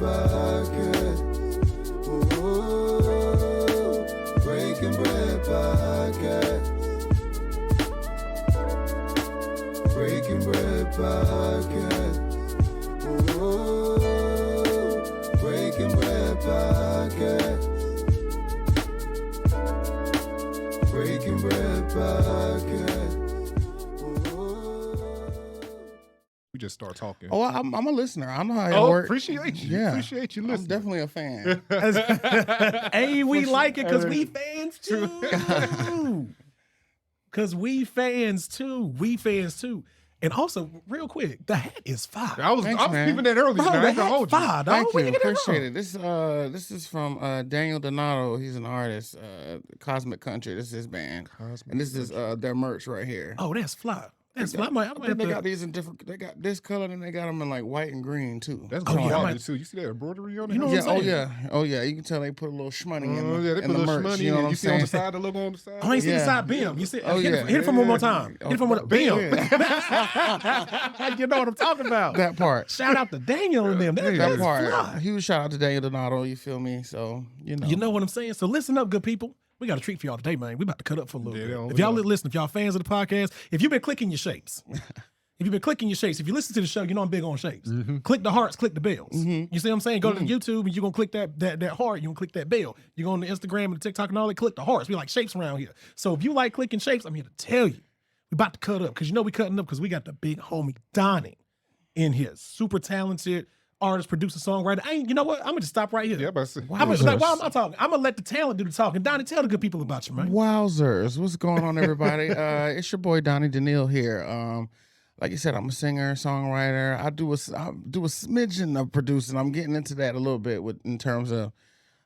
Podcast. Ooh, Breaking Bread Podcast. Breaking Bread Podcast. Ooh, Breaking Bread Podcast. Breaking Bread Podcast. We just start talking. Oh, I'm a listener. I know how it works. Appreciate you. Yeah. Appreciate you listening. I'm definitely a fan. Hey, we like it because we fans too. Because we fans too. We fans too. And also, real quick, the hat is fire. I was peeping that earlier. Bro, I the ain't gonna hat hold you. fire, dog. Thank Where you. get that Appreciate from? it. This is from Daniel Donato. He's an artist. Cosmic Country. This is his band. And this is their merch right here. Oh, that's fly. That's fly. I might Then have they to- got these in different. They got this color, and they got them in like white and green too. That's Oh, good yeah, I quality might- too. You see that embroidery on it? You know what Yeah. I'm Oh saying? yeah. Oh yeah. You can tell they put a little shmoney in the, yeah, they in put a the little merch. money You know in. what You I'm see on the saying? side, the logo on the side? I ain't seen the Yeah. side beam. You see? Oh, hit, yeah. it, hit it from one more time. Oh, Hit it from one more beam. beam. You know what I'm talking about. That part. Shout out to Daniel and them. That That's part. fly. Huge shout out to Daniel Donato. You feel me? So you know. You know what I'm saying? So listen up, good people. We got a treat for y'all today, man. We about to cut up for a little Yeah, bit. they If y'all don't- listen, if y'all fans of the podcast, if you've been clicking your shapes, if you listen to the show, you know I'm big on shapes. Click the hearts, click the bells. You see what I'm saying? Go to YouTube and you're gonna click that heart, you're gonna click that bell. You go on the Instagram and the TikTok and all that, click the hearts. We like shapes around here. So if you like clicking shapes, I'm here to tell you, we about to cut up because you know we cutting up because we got the big homie Donnie in here. Super talented artist, producer, songwriter. You know what? I'm gonna just stop right here. Yeah, but I said, Why am I talking? I'm gonna let the talent do the talking. Donnie, tell the good people about you, man. Wowzers. What's going on, everybody? It's your boy Donnie Daniil here. Like you said, I'm a singer, songwriter. I do a smidgen of producing. I'm getting into that a little bit in terms of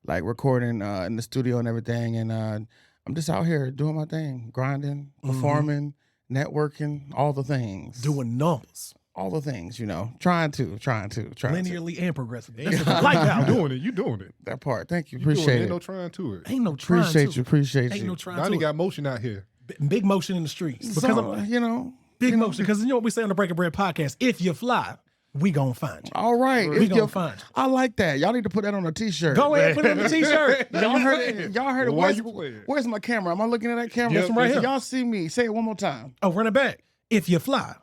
like recording in the studio and everything. And I'm just out here doing my thing, grinding, performing, networking, all the things. Doing numbers. All the things, you know. Trying to. Linearly and progressively. Yeah. That's what I like you how doing it. You doing it. That part. Thank you. You doing Appreciate Ain't it. no trying to it. Ain't no trying Appreciate to. you. Appreciate Ain't you. no trying Donnie to. got motion out here. Big motion in the streets. Because Some, you know. big motion. Because you know what we say on the Breaking Bread podcast? If you fly, we gonna find you. All right. We If gonna you- find you. I like that. Y'all need to put that on a t-shirt. Go ahead, put it on the t-shirt. Y'all heard it. Y'all heard it. Why Where's, you playing? where's my camera? Am I looking at that camera? Yes, right here. Y'all see me. Say it one more time. Oh, run it back. If you fly,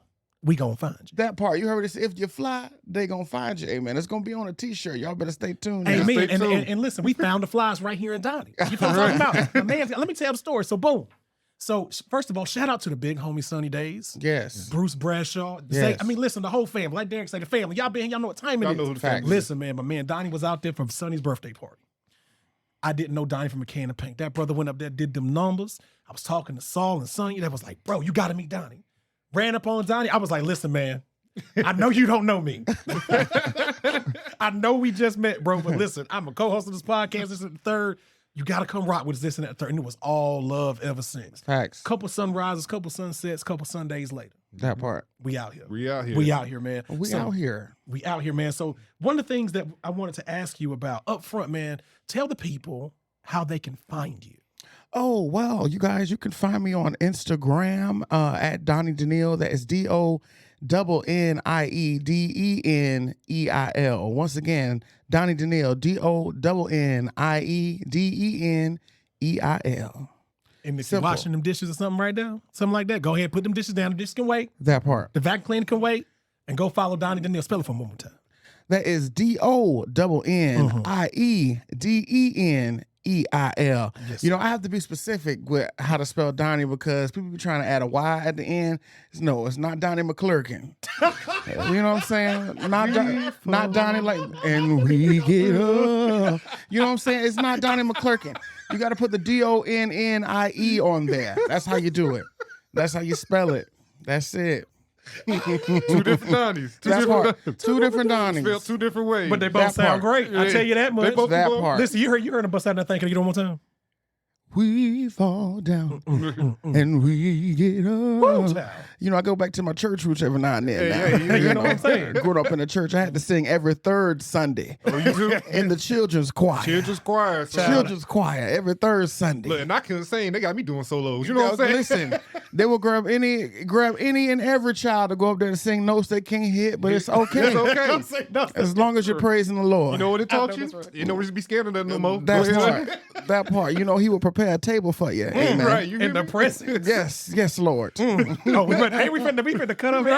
we gonna find you. That part. You heard it. If you fly, they gonna find you. Amen. It's gonna be on a t-shirt. Y'all better stay tuned. Amen. stay And, tuned. and listen, we found the flies right here in Donnie. You know what I'm talking about? My man, let me tell the story. So boom. So first of all, shout out to the big homie Sunny Days. Yes. Bruce Bradshaw. Yes. Listen, the whole family. Like Derek said, the family. Y'all been here, y'all know what time it Y'all is. know who the Facts. family is. Listen, man, my man Donnie was out there for Sonny's birthday party. I didn't know Donnie from a can of paint. That brother went up there, did them numbers. I was talking to Saul and Sonny. That was like, bro, you got to meet Donnie. Ran up on Donnie. I was like, listen, man, I know you don't know me. I know we just met, bro, but listen, I'm a co-host of this podcast. This is the third. You got to come rock with us, this and that third. And it was all love ever since. Facts. Couple sunrises, couple sunsets, couple Sundays later. That part. We out here. We out here. We out here, man. We So- out here. we out here, man. So one of the things that I wanted to ask you about up front, man, tell the people how they can find you. Oh, well, you guys, you can find me on Instagram at Donnie Daniil. That is DONNIEDENEIL. Once again, Donnie Daniil, DONNIEDENEIL. And if you're Simple. washing them dishes or something right now, something like that, go ahead, put them dishes down. The dishes can wait. That part. The vacuum cleaner can wait. And go follow Donnie Daniil. Spell it for me one more time. That is DONNIEDENEIL. Yes, You know, I have to be specific with how to spell Donnie because people be trying to add a Y at the end. No, it's not Donnie McClurkin. You know what I'm saying? Not Donnie like, and we get up. You know what I'm saying? It's not Donnie McClurkin. You got to put the DONNIE on there. That's how you do it. That's how you spell it. That's it. Two different Donnies. That's part. Two different Spelled Donnies. two different ways. But they both That sound part. great. I tell you that much. They both That go- part. Listen, you heard them bust out that thing. Can I get it one more time? We fall down and we get Woo, up. child. you know, I go back to my church roots every now and then. Hey, now. hey, You know what I'm saying? Grew up in the church. I had to sing every third Sunday Oh, you do? in the children's choir. Children's choir. son. Children's choir every third Sunday. Look, and I couldn't sing. They got me doing solos. You know what I'm saying? Listen, they will grab any and every child to go up there and sing notes they can't hit, but it's okay. It's okay. Don't say nothing. As long as you're praising the Lord. You know what it taught you? that's right. You know what to be scared of that no more. that Go ahead. part. That part. You know, he will prepare a table for you. Amen. Right, you hear In the me? presence. Yes, Lord. Oh, we finna cut up here.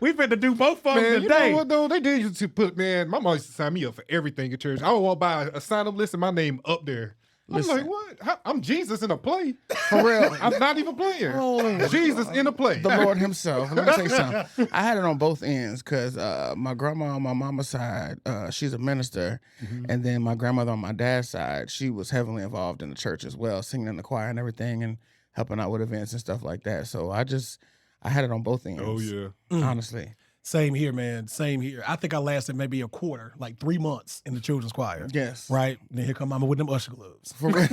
We finna do both of them Man, you today. know what though? They did used to put, man, my mom used to sign me up for everything at church. I would walk by a sign up list and my name up there. I'm like, what? I'm Jesus in a play. For real. I'm not even playing. Jesus in a play. The Lord himself. Let me tell you something. I had it on both ends because my grandma on my mama's side, she's a minister. And then my grandmother on my dad's side, she was heavily involved in the church as well, singing in the choir and everything and helping out with events and stuff like that. So I had it on both ends. Oh, yeah. Honestly. Same here, man. Same here. I think I lasted maybe a quarter, like 3 months in the children's choir. Yes. Right? And then here come mama with them usher gloves. For real.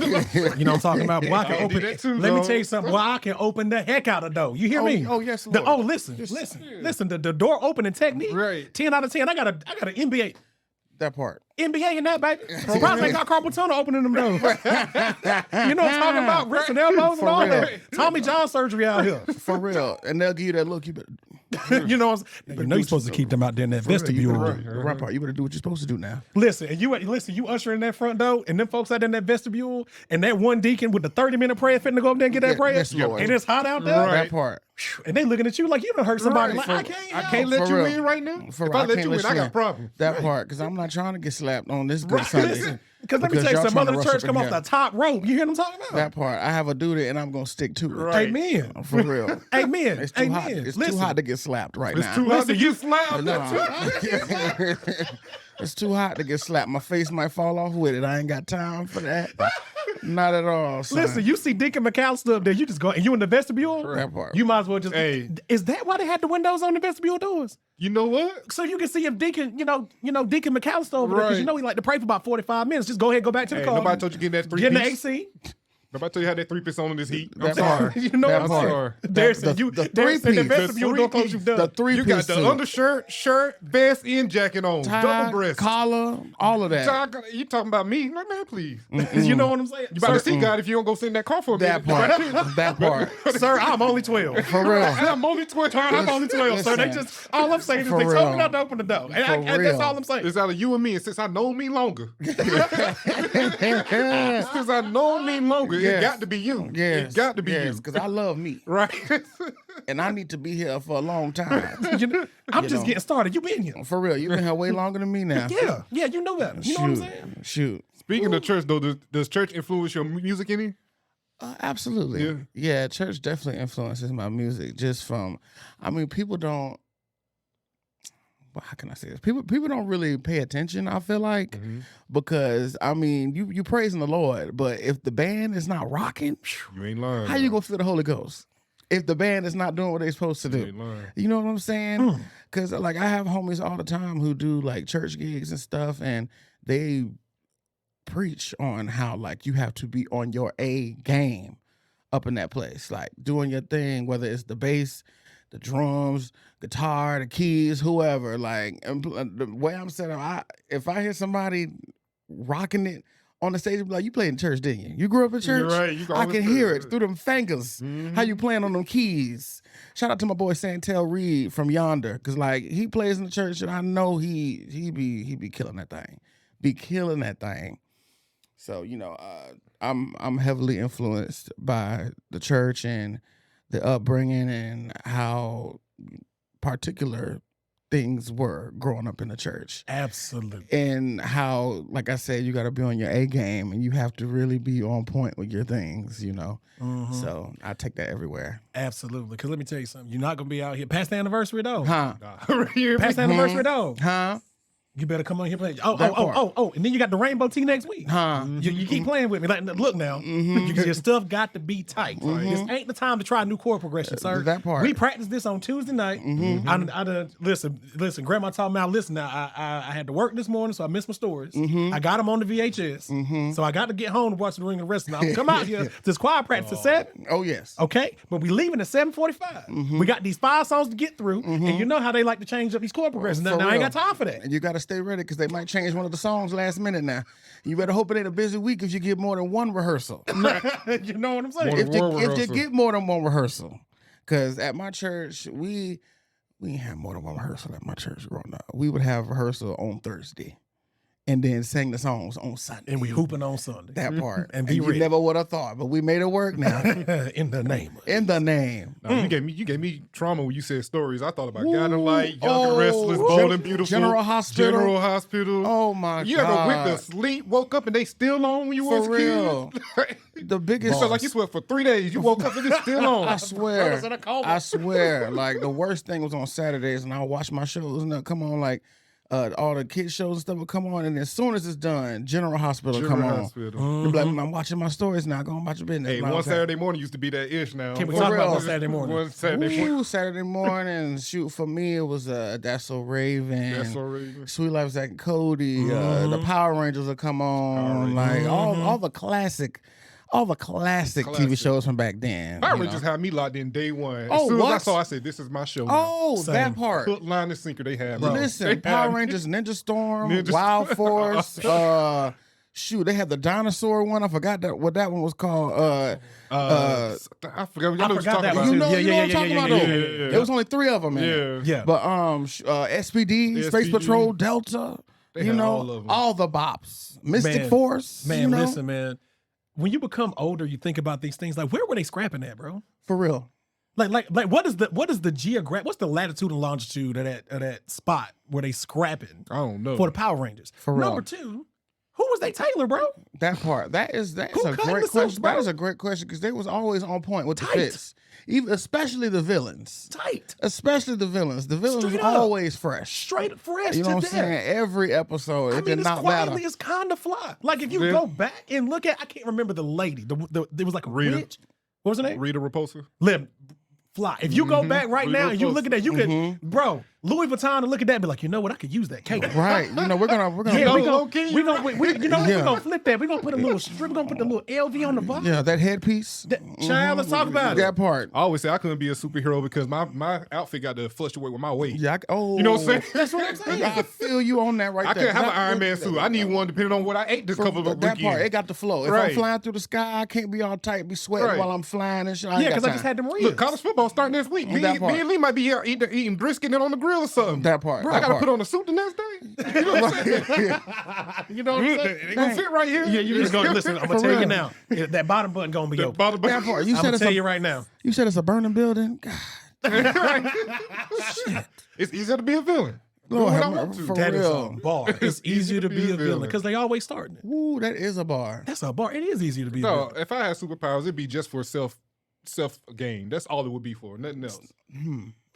You know what I'm talking about? Boy, I can I open did that too, Let me dog. tell you something. Boy, I can open the heck out of door. You hear me? Oh, yes, The- Lord. listen. yeah. Listen. The door opening technique. Right. 10 out of 10. I got an NBA. That part. NBA in that, baby. Prospect got carpal tunnel opening them doors. You know what I'm talking about? Wrists and elbows and all For real. that. Tommy John surgery out here. For real. And they'll give you that look. You better, You know what I'm saying? You're supposed to keep them out there in that for real, you vestibule. better- the right part. You better do what you're supposed to do now. Listen, and you usher in that front door, and them folks out in that vestibule, and that one deacon with the 30-minute prayer fitting to go up there and get that Yeah, prayer, yes, Lord. and it's hot out there, Right. That part. and they looking at you like you done hurt somebody. Right. Like, I can't let For you real. in right now. For If real, I let can't you in, I got in. problems. That part, because I'm not trying to get slapped on this good Right, Sunday. listen, because let me tell you y'all something. trying Mother to of rush church up come in off here. the top rope. You hear what I'm talking about? That part, I have a duty and I'm gonna stick to it. Right. Amen. For real. Amen. It's too hot. Amen. It's Listen, too hot to get slapped right It's now. too hot to get slapped. No. It's too hot to get slapped. My face might fall off with it. I ain't got time for that. Not at all. Son. Listen, you see Deacon McAllister up there, you just go, and you in the vestibule? That part. You might as well just. Hey. Is that why they had the windows on the vestibule doors? You know what? So you can see if Deacon, Deacon McAllister over there, because Right. he like to pray for about 45 minutes. Just go ahead and go back to the Hey, car. nobody told you to get that Get in the 3-piece. AC. Nobody told you had that 3-piece on in this heat. I'm That sorry. part. You know That what I'm part. saying? Darius said, the Darius said the three-piece. vestibule The door closed, you've done. The three-piece You got the suit. undershirt, shirt, vest, and jacket on. Tie, double breast. collar, all of that. You talking about me? Like, man, please. You know what I'm saying? You better see God if you don't go sit in that car for a That minute. part. That part. Sir, I'm only 12. For real. I'm only 20. I'm only 12, sir. They Listen. just, all I'm saying is For they told me real. not to open the door. And For that's real. all I'm saying. It's out of you and me, and since I know me longer. Since I know me longer, Yes. it got to be you. Yes. It got to be you. Because I love me. Right. And I need to be here for a long time. I'm You just know. getting started. You been here. For real. You've been here way longer than me now. Yeah, you know that. You know what I'm saying? Shoot. Speaking of church, though, does church influence your music any? Absolutely. Yeah. Yeah, church definitely influences my music just from, people don't, well, how can I say this? People don't really pay attention, I feel like, because, you praising the Lord, but if the band is not rocking, You ain't lying. how you gonna feel the Holy Ghost? If the band is not doing what they're supposed to You do. ain't lying. You know what I'm saying? Because, I have homies all the time who do, church gigs and stuff, and they preach on how, you have to be on your A game up in that place. Doing your thing, whether it's the bass, the drums, guitar, the keys, whoever. And the way I'm set up, if I hear somebody rocking it on the stage, you played in church, didn't you? You grew up in church? You're right. You I always can play hear church. it through them fingers. How you playing on them keys. Shout out to my boy Santel Reed from Yonder, because he plays in the church, and I know he be killing that thing, be killing that thing. So I'm heavily influenced by the church and the upbringing and how particular things were growing up in the church. Absolutely. And how, like I said, you got to be on your A game and you have to really be on point with your things, So I take that everywhere. Absolutely. Because let me tell you something. You're not going to be out here past the anniversary, though. Huh? You hear me? Past the anniversary, though. Huh? You better come on here and play. That part. And then you got the rainbow tea next week. Huh? You keep playing with me. Like, look now, your stuff got to be tight. This ain't the time to try new chord progression, sir. That part. We practiced this on Tuesday night. I done, listen. Grandma taught me. Listen now. I had to work this morning, so I missed my stories. I got them on the VHS, so I got to get home to watch the ring of the rest. Now come out here to this choir practice at 7. Oh yes. Okay, but we leaving at 7:45. We got these 5 songs to get through, and you know how they like to change up these chord progressions. Now I ain't got time for that. And you got to stay ready because they might change one of the songs last minute now. You better hope it ain't a busy week if you get more than one rehearsal. You know what I'm saying? If you get more than one rehearsal. Because at my church, we didn't have more than one rehearsal at my church growing up. We would have rehearsal on Thursday and then sing the songs on Sunday. And we hooping on Sunday. That part. And you never would have thought, but we made it work now. In the name. In the name. No, you gave me trauma when you said stories. I thought about God and Light, Young and Restless, Bold and Beautiful, General Hospital. Oh my God. You ever went to sleep, woke up, and they still on when you was a real. kid? The biggest. It felt like you slept for 3 days. You woke up and it's still on. I swear. I swear. Like the worst thing was on Saturdays, and I'll watch my shows and they'll come on like all the kids shows and stuff will come on, and as soon as it's done, General Hospital come on. You'll be like, I'm watching my stories now. Go on about your business. Hey, one Saturday morning used to be that ish now. Can we talk about one Saturday morning? One Saturday morning. Saturday morning. Shoot, for me it was That's So Raven. That's So Raven. Sweet Life Zack and Cody. The Power Rangers will come on. Like all the classic TV shows from back then. Power Rangers had me locked in day one. As Oh, soon as I what? saw, I said, "This is my show." Oh, Same. that part. Hook, line, and sinker. They had me. Listen, Power Rangers, Ninja Storm, Wild Force. Shoot, they had the dinosaur one. I forgot what that one was called. I forgot. I forgot that one. You know, Yeah, you know what I'm yeah, talking yeah, about, yeah, though. yeah, yeah. There was only 3 of them in it. Yeah. But SPD, Space SPD. Patrol, Delta, They you had know, all of 'em. all the bops. Mystic Man, Force. Man, you know? listen, man. When you become older, you think about these things. Like, where were they scrapping at, bro? For real. Like, what is the what's the latitude and longitude of that spot where they scrapping I don't know. for the Power Rangers? For real. Number 2, who was they Taylor, bro? That part. That is Who a cut great the suits, question. bro? That is a great question because they was always on point with the Tight. fits. Especially the villains. Tight, Especially the villains. The villains Straight was up. always fresh. straight fresh You know to what I'm death. saying? Every episode, I it mean, did it's not matter. quietly, it's kind of fly. Like if you Yeah. go back and look at, I can't remember the lady. There was like a Rita. witch. What was her name? Rita Repulsa. Fly. If you go back right Rita now and you look at that, you Mm-hmm. could, bro, Louis Vuitton and look at that and be like, you know what? I could use that cake. Right. You know, we're gonna Yeah, we low gonna, key. we gonna, you know what? Yeah. We're gonna flip that. We're gonna put a little strip. We're gonna put the little LV on the bottom. yeah, that headpiece. Child, let's talk about it. That part. I always say I couldn't be a superhero because my outfit got to fluctuate with my weight. Yeah, You know what I'm saying? That's what I'm saying. I feel you on that right I there. couldn't have an Iron Man suit. I need one depending on what I ate this couple of That weekends. part, it got to flow. If I'm Right. flying through the sky, I can't be all tight, be sweating Right. while I'm flying and shit. Yeah, because I just had them reels. Look, college football starting next week. Me That part. and Lee might be here eating brisket and on the grill or something. That part. Bro, that I gotta part. put on a suit the next day. You know what I'm saying? You know what I'm saying? It ain't gonna fit right here. Yeah, you just gonna listen. I'm gonna For tell you real. now. That bottom button gonna be open. Bottom That part. You I'm said gonna it's tell a, you right now. you said it's a burning building. God, It's easier to be a villain. Do Lord what I have want mercy. to. For That is real. a bar. It's easier to be a villain because they always starting it. Ooh, that is a bar. That's a bar. It is easier to be a No, villain. if I had superpowers, it'd be just for self gain. That's all it would be for. Nothing else.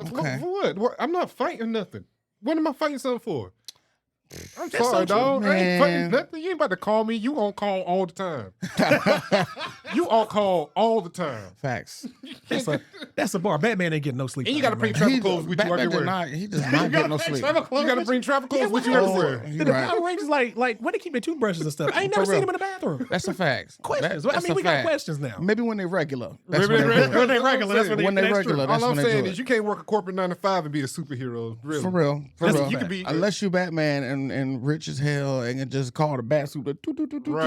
Okay. For what? I'm not fighting nothing. What am I fighting something for? I'm That's sorry, so true, dog. I ain't fighting man. nothing. You ain't about to call me. You on call all the time. You on call all the time. Facts. That's a bar. Batman ain't getting no sleep. And you got to bring travel clothes with you Batman everywhere. he does not get no sleep. You got to bring travel clothes with you everywhere. You The right. Power Rangers like where they keep their toothbrushes and stuff. I ain't For never seen real. them in the bathroom. That's a fact. Questions. That's I mean, a we got fact. questions now. Maybe when they're regular. That's Maybe when they're they do it. When they regular, that's When they that's regular, true. that's All when I'm they saying do is it. you can't work a corporate 9 to 5 and be a superhero. Really. For real. For Listen, real. you could be- Unless you Batman and rich as hell and can just call the bat suit. Right.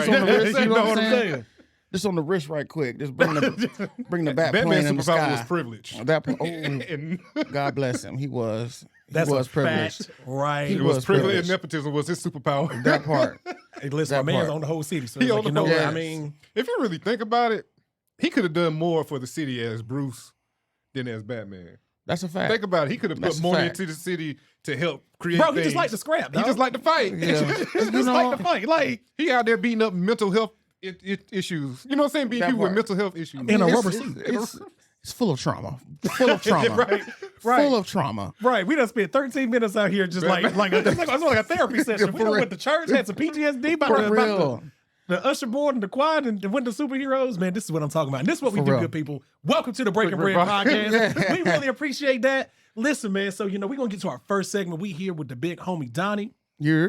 Just on the wrist, you know what I'm I'm saying? saying? Just on the wrist right quick. Just bring the bat plane Batman's in the superpower sky. was privilege. And God bless him. He was That's he was a privileged. fact, right? He It was was privilege privileged. and nepotism was his superpower. That part. Hey, listen, That my man's part. on the whole city. So He like, on the you know whole- what? I Yes. mean, If you really think about it, he could have done more for the city as Bruce than as Batman. That's a fact. Think about it. He could have That's put a money fact. into the city to help create bro, things. he just like to scrap. He dog. just like to fight. Yeah. He just You know- like to fight. Like He out there beating up mental health issues. You know what I'm saying? Beating That people with part. mental health issues. In a It's- rubber it's- suit. it's- It's full of trauma. Full of trauma. right. Full of trauma. Right, we done spent 13 minutes out here just like a therapy session. We done went to church, had some PTSD about the usher board and the quad and went to superheroes. Man, this is what I'm talking about. And this is what we do, good people. Welcome to the Breaking Bread podcast. We really appreciate that. Listen, man, so, we're going to get to our first segment. We here with the big homie, Donnie. Yeah.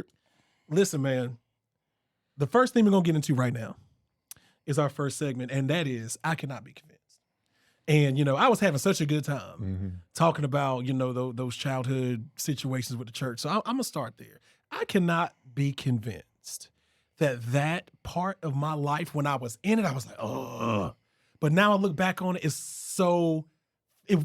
Listen, man, the first thing we're going to get into right now is our first segment, and that is I Cannot Be Convinced. And, I was having such a good time talking about, those childhood situations with the church. So I'm going to start there. I cannot be convinced that part of my life, when I was in it, I was like, oh. But now I look back on it,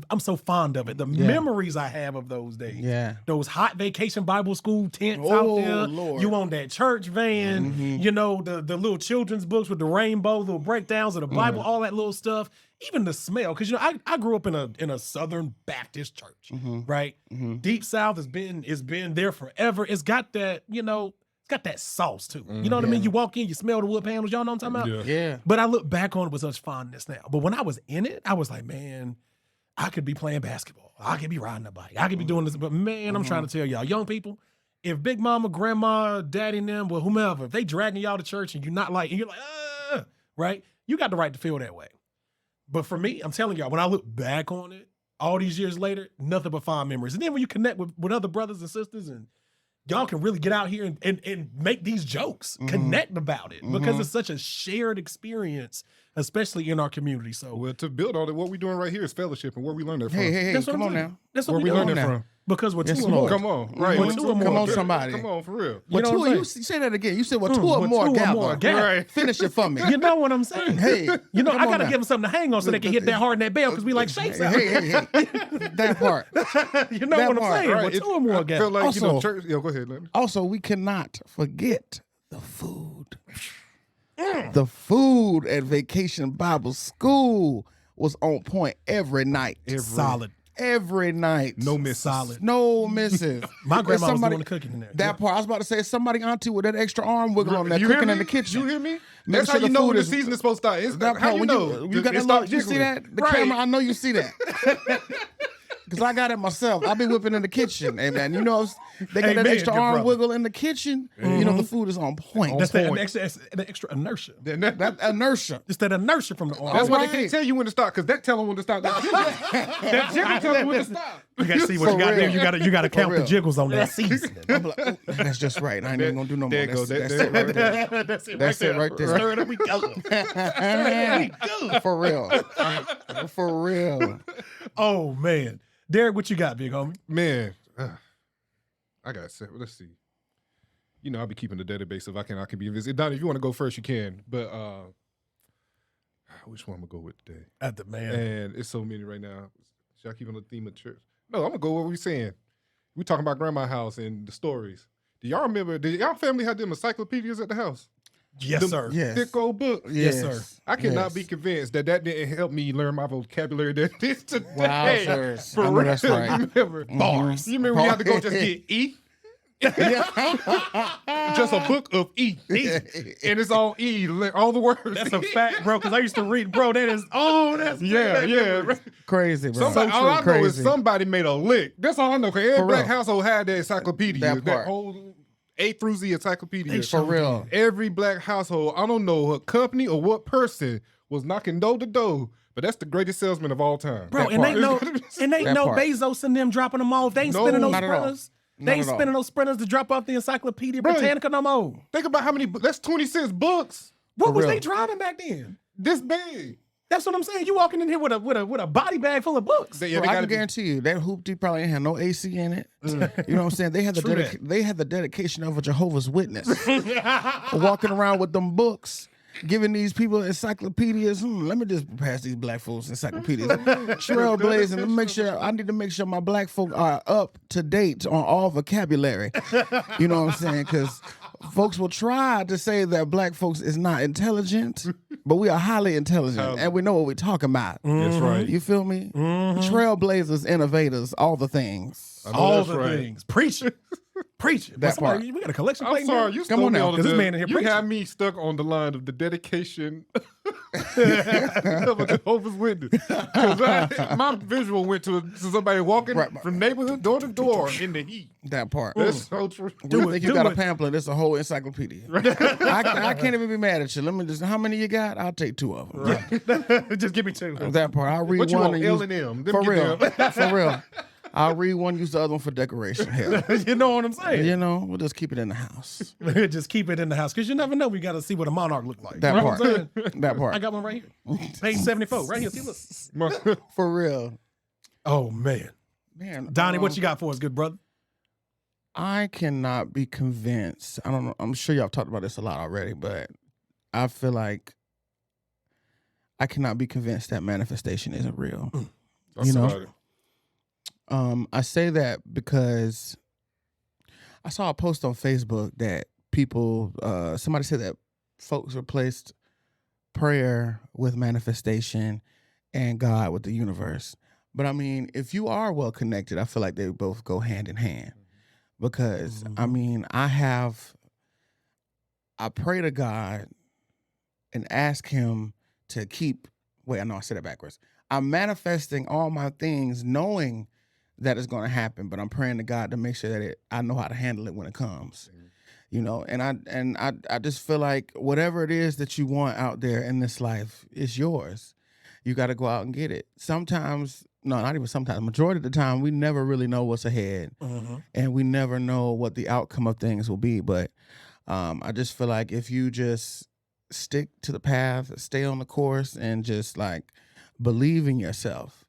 I'm so fond of it. The memories I have of those days. Yeah. Those hot vacation Bible school tents out there. Lord. You on that church van, the little children's books with the rainbow, little breakdowns of the Bible, all that little stuff. Even the smell. Because I grew up in a Southern Baptist church, right? Deep South has been there forever. It's got that, it's got that sauce too. You know what I mean? You walk in, you smell the wood panels, y'all know what I'm talking about? Yeah. But I look back on it with such fondness now. But when I was in it, I was like, man, I could be playing basketball. I could be riding a bike. I could be doing this. But man, I'm trying to tell y'all, young people, if big mama, grandma, daddy, and them, well, whomever, if they dragging y'all to church and you're not and you're like, right? You got the right to feel that way. But for me, I'm telling y'all, when I look back on it, all these years later, nothing but fond memories. And then when you connect with other brothers and sisters and y'all can really get out here and make these jokes, connect about it because it's such a shared experience, especially in our community. So, well, to build on it, what we're doing right here is fellowship and where we learn that from. Hey, come on now. That's what where we learn that from. Because we're two or more. Come on, right? Come on, somebody. Come on, for real. You say that again. You said, well, two or more gather. Right. Finish it for me. You know what I'm saying? Hey, I got to give them something to hang on so they can hit that hard in that bell because we like shakes out. Hey. That part. You know what I'm saying? Right. Well, two or more gather. Feel like, also, church. Go ahead. Also, we cannot forget the food. The food at Vacation Bible School was on point every night. Solid. Every night. No misses. Solid. No misses. My grandma was doing the cooking in there. That part. I was about to say, somebody auntie with that extra arm wiggle on that cooking in the kitchen. You hear me? Make That's sure how you know when the is, season is supposed to start. It's that how part, you know. You got that you see that? The camera, I know you see that. Because I got it myself. I be whipping in the kitchen. And they got that extra arm wiggle in the kitchen. The food is on point. That's the extra inertia. That inertia. It's that inertia from the arm. That's why they can't tell you when to stop, because that tell them when to stop. That jiggle tell them when to stop. You got to see what you got to do. You got to count the jiggles on that season. I'm like, oh, that's just right. I ain't even going to do no more. That's it right there. That's it right there. Stir it up, we go. For real. For real. Oh, man. Derek, what you got, big homie? Man, I got to say, let's see. I'll be keeping the database if I can be visited. Donnie, if you want to go first, you can. But which one I'm going to go with today? And it's so many right now. Should I keep on the theme of church? No, I'm going to go what we're saying. We're talking about grandma's house and the stories. Do y'all remember, did y'all family have them encyclopedias at the house? Yes, sir. Yes. Thick old book. Yes, sir. I cannot be convinced that didn't help me learn my vocabulary that this today. Wow, sir. For real. That's right. You remember? Bars. You remember we had to go just get E? Just a book of E. And it's all E, all the words. That's a fact, bro, because I used to read, bro, that's yeah. Crazy, bro. All I know is somebody made a lick. That's all I know, because every black household had that encyclopedia. That whole A through Z encyclopedia. For real. Every black household, I don't know what company or what person was knocking door to door, but that's the greatest salesman of all time. Bro, ain't no Bezos and them dropping them off. They ain't spending those sprinters. They ain't spending those sprinters to drop off the Encyclopedia Britannica no more. Think about how many, that's 26 books. What was they driving back then? This big. That's what I'm saying. You walking in here with a body bag full of books. I can guarantee you that hoopty probably ain't had no AC in it. You know what I'm saying? They had the dedication of a Jehovah's Witness, walking around with them books, giving these people encyclopedias. Let me just pass these black folks encyclopedias. Trailblazing. I need to make sure my black folk are up to date on all vocabulary. You know what I'm saying? Because folks will try to say that black folks is not intelligent, but we are highly intelligent, and we know what we're talking about. That's right. You feel me? Trailblazers, innovators, all the things. All the things. Preach. Preach it. That part. We got a collection I'm plate. sorry, you Come stole on me now, on 'cause this the. man in here You preaching. had me stuck on the line of the dedication of a Jehovah's Witness. 'Cause my visual went to somebody walking from neighborhood door to door in the heat. That part. That's so true. You think you got a it. pamphlet? It's a whole encyclopedia. I can't even be mad at you. Let me just. How many you got? I'll take 2 of them. Just give me 2. That part. I'll read What you one want, and use, L&M? Them for get real. them. For real. I'll read one, use the other one for decoration. Hell, You know what I'm saying? you know, we'll just keep it in the house. Just keep it in the house because you never know. We got to see what a monarch look like. That You know part. what I'm saying? That part. I got one right here. Page 74, right here. See, look. For real. Oh man, Man, Donnie, what you got for us, good brother? I cannot be convinced. I don't know. I'm sure y'all talked about this a lot already, but I feel like I cannot be convinced that manifestation isn't real. You know? I say that because I saw a post on Facebook that people, somebody said that folks replaced prayer with manifestation and God with the universe. But I mean, if you are well connected, I feel like they both go hand in hand. Because I mean, I pray to God and ask him to keep, wait, I know I said it backwards. I'm manifesting all my things knowing that it's going to happen, but I'm praying to God to make sure that I know how to handle it when it comes. You know, and I just feel like whatever it is that you want out there in this life is yours. You got to go out and get it. Sometimes, no, not even sometimes, majority of the time, we never really know what's ahead, and we never know what the outcome of things will be. But I just feel like if you just stick to the path, stay on the course, and just like believe in yourself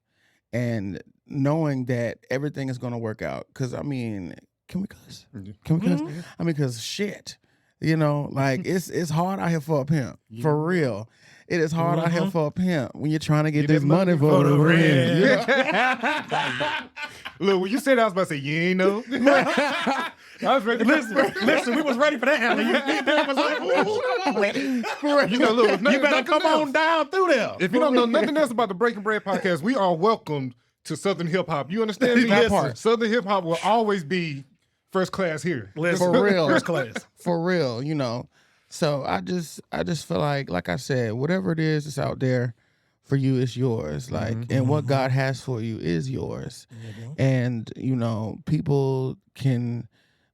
and knowing that everything is going to work out. Because, I mean, can we cuss? Can we cuss? I mean, because shit, you know, like it's hard out here for a pimp. For real. It is hard out here for a pimp when you're trying to get this money for the rent. You know? Look, when you said that, I was about to say, you ain't know. I was ready. Listen, we was ready for that. It was like, ooh, You know, look, you better come on down through there. If you don't know nothing else about the Breaking Bread podcast, we are welcomed to Southern hip hop. You understand me? That part. Southern hip hop will always be first class here. Listen, For real. first class. For real, you know. So I just feel like I said, whatever it is that's out there for you is yours. Like, and what God has for you is yours. And, you know, people can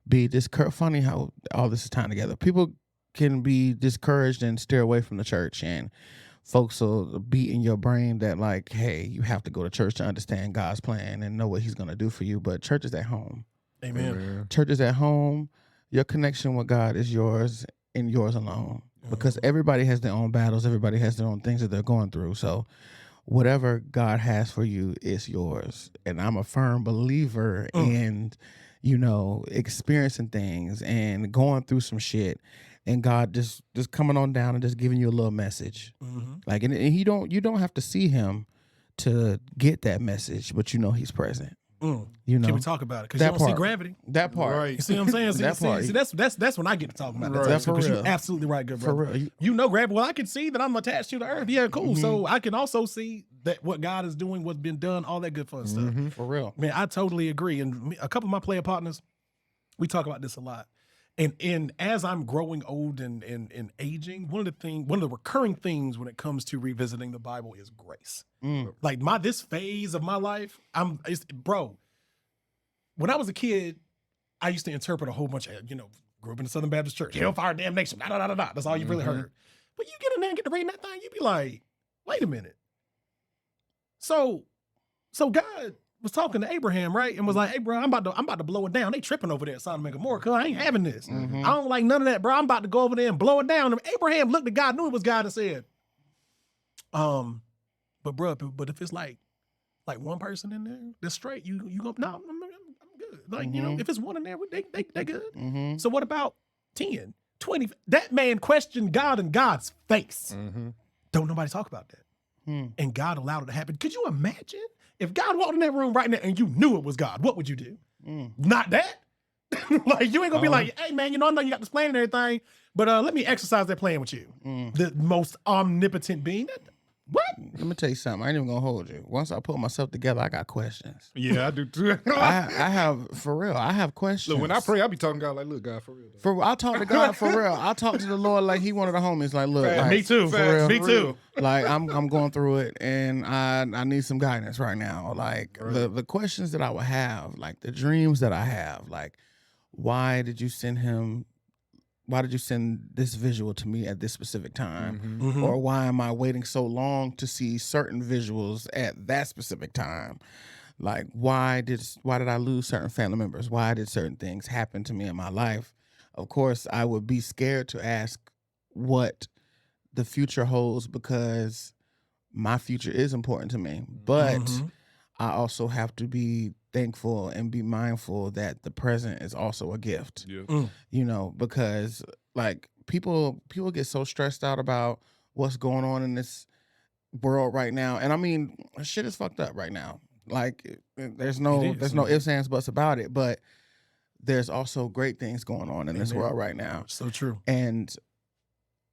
be discouraged. Funny how all this is tying together. People can be discouraged and steer away from the church, and folks will beat in your brain that like, hey, you have to go to church to understand God's plan and know what he's going to do for you. But church is at home. Amen. Church is at home. Your connection with God is yours and yours alone, because everybody has their own battles. Everybody has their own things that they're going through. So whatever God has for you is yours. And I'm a firm believer in, you know, experiencing things and going through some shit, and God just coming on down and just giving you a little message. Like, and you don't have to see him to get that message, but you know he's present. You know, Can we talk about it? Because you don't see gravity. That part. Right. You see what I'm saying? That part. See, that's when I get to talking about that. Right. For Because real. you're absolutely right, good For brother. real. You know gravity. Well, I can see that I'm attached to the earth. Yeah, cool. So I can also see that what God is doing, what's been done, all that good fun stuff. For real. Man, I totally agree. And a couple of my player partners, we talk about this a lot. And as I'm growing old and aging, one of the recurring things when it comes to revisiting the Bible is grace. Like this phase of my life, bro. When I was a kid, I used to interpret a whole bunch of, grew up in the Southern Baptist Church, hellfire, damnation, da da da da da. That's all you really heard. But you get in there and get to reading that thing, you be like, wait a minute. So God was talking to Abraham, right? And was like, hey, bro, I'm about to blow it down. They tripping over there at Sodom and Gomorrah, cuz I ain't having this. I don't like none of that, bro. I'm about to go over there and blow it down. And Abraham looked at God, knew it was God, and said, but bro, but if it's like one person in there that's straight, you go, no, I'm good. Like, if it's one in there, they good. So what about 10, 20? That man questioned God in God's face. Don't nobody talk about that. And God allowed it to happen. Could you imagine if God walked in that room right now and you knew it was God? What would you do? Not that. Like, you ain't gonna be like, hey man, I know you got this plan and everything, but let me exercise that plan with you. The most omnipotent being. What? Let me tell you something. I ain't even gonna hold you. Once I put myself together, I got questions. Yeah, I do too. I have for real. I have questions. Look, when I pray, I be talking to God like, look, God, for real. Though. I talk to God for real. I talk to the Lord like He one of the homies. Like, look, Facts. like, Me too. for real. Me too. Like I'm going through it, and I need some guidance right now. Like the questions that I would have, like the dreams that I have, like why did you send him? Why did you send this visual to me at this specific time? Mhm. Or why am I waiting so long to see certain visuals at that specific time? Like why did I lose certain family members? Why did certain things happen to me in my life? Of course, I would be scared to ask what the future holds because my future is important to me. But Mhm. I also have to be thankful and be mindful that the present is also a gift. Yeah. You know, because like people get so stressed out about what's going on in this world right now. And I mean, shit is fucked up right now. Like there's no It is. ifs, ands, buts about it. But there's also great things going on in this Amen. world right now. So true. And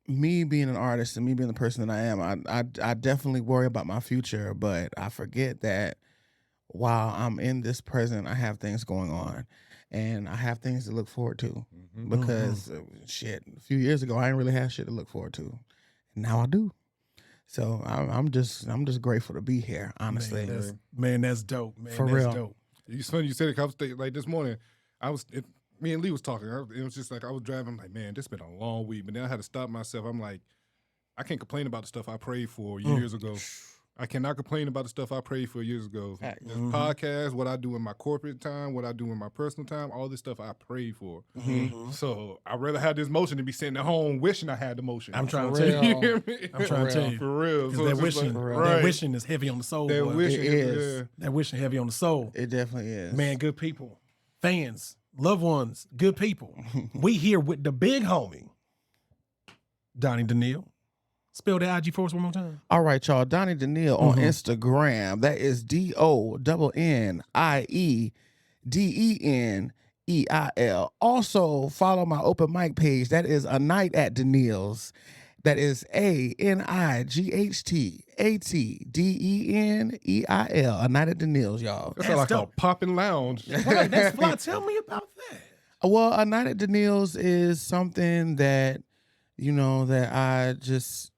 me being an artist and me being the person that I am, I definitely worry about my future, but I forget that while I'm in this present, I have things going on and I have things to look forward to because shit, a few years ago, I didn't really have shit to look forward to. And now I do. So I'm just grateful to be here, honestly. Man, that's dope. Man, For that's real. dope. It's funny you said it. 'Cause I was thinking, like this morning, me and Lee was talking. It was just like I was driving. I'm like, man, this been a long week. But then I had to stop myself. I'm like, I can't complain about the stuff I prayed for years ago. I cannot complain about the stuff I prayed for years ago. Facts. This podcast, what I do in my corporate time, what I do in my personal time, all this stuff I prayed for. So I'd rather have this motion than be sitting at home wishing I had the motion. I'm trying For to tell you. real. You hear me? I'm trying to tell you. For real. 'Cause So that it's just wishing, like, that right. wishing is heavy on the soul. That boy. wishing It is. yeah. That wishing heavy on the soul. It definitely is. Man, good people, fans, loved ones, good people. We here with the big homie, Donnie Daniil. Spell the IG for us one more time. All right, y'all. Donnie Daniil on Instagram. That is DONNIEDENEIL. Also, follow my open mic page. That is A Night at Daniil's. That is ANIGHTATDENEIL. A Night at Daniil's, y'all. That's like dope. a popping lounge. Right, that's fly. Tell me about that. Well, A Night at Daniil's is something that, you know, that I just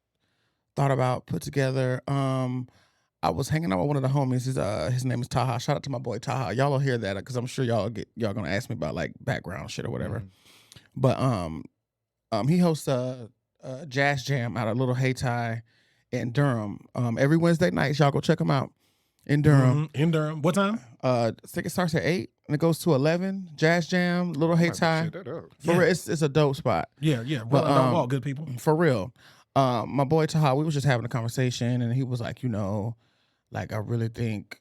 thought about, put together. I was hanging out with one of the homies. His name is Taha. Shout out to my boy Taha. Y'all will hear that because I'm sure y'all gonna ask me about like background shit or whatever. But he hosts a jazz jam out of Little Hayti in Durham. Every Wednesday night, y'all go check him out in Durham. In Durham. What time? I think it starts at 8 and it goes to 11. Jazz jam, Little Hayti. Shut that up. For real, it's a dope spot. Yeah. Well, don't walk, good people. For real. My boy Taha, we was just having a conversation and he was like, you know, like I really think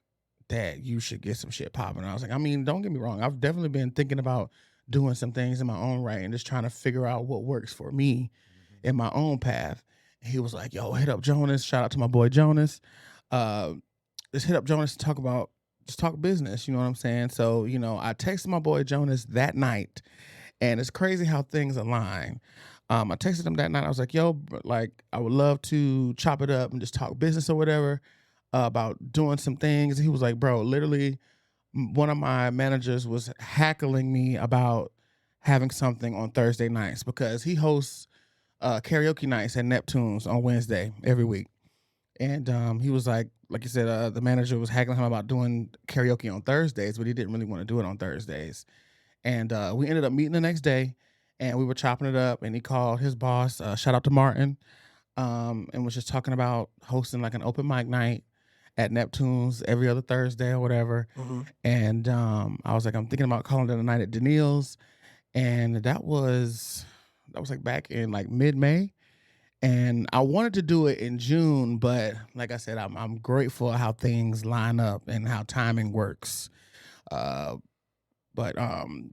that you should get some shit popping. And I was like, I mean, don't get me wrong. I've definitely been thinking about doing some things in my own right and just trying to figure out what works for me in my own path. And he was like, yo, hit up Jonas. Shout out to my boy Jonas. Just hit up Jonas to talk business. You know what I'm saying? So, you know, I texted my boy Jonas that night and it's crazy how things align. I texted him that night. I was like, yo, like, I would love to chop it up and just talk business or whatever about doing some things. And he was like, bro, literally one of my managers was hackling me about having something on Thursday nights because he hosts karaoke nights at Neptune's on Wednesday every week. And he was like you said, the manager was haggling him about doing karaoke on Thursdays, but he didn't really want to do it on Thursdays. And we ended up meeting the next day. And we were chopping it up, and he called his boss, shout out to Martin, and was just talking about hosting like an open mic night at Neptune's every other Thursday or whatever. And I was like, I'm thinking about calling it A Night at Daniil's. And that was like back in like mid-May. And I wanted to do it in June, but like I said, I'm grateful how things line up and how timing works. But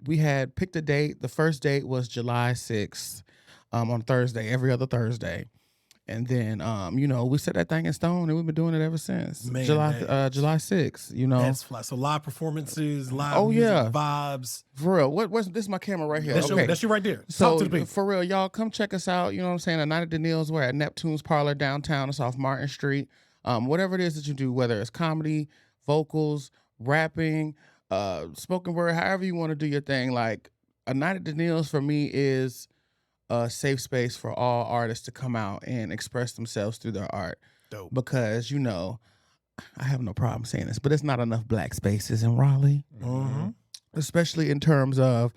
we had picked a date. The first date was July 6th on Thursday, every other Thursday. And then, we set that thing in stone, and we've been doing it ever since Man, July that- July 6th. That's fly. So live performances, live Oh, music, yeah. vibes. For real. What's this? Is my camera right here. That's, Okay. that's you right there. So Talk to the people. for real, y'all come check us out. You know what I'm saying? A Night at the Neil's. We're at Neptune's Parlor downtown. It's off Martin Street. Whatever it is that you do, whether it's comedy, vocals, rapping, spoken word, however you want to do your thing. Like A Night at the Neil's for me is a safe space for all artists to come out and express themselves through their art. Dope. Because I have no problem saying this, but it's not enough black spaces in Raleigh, especially in terms of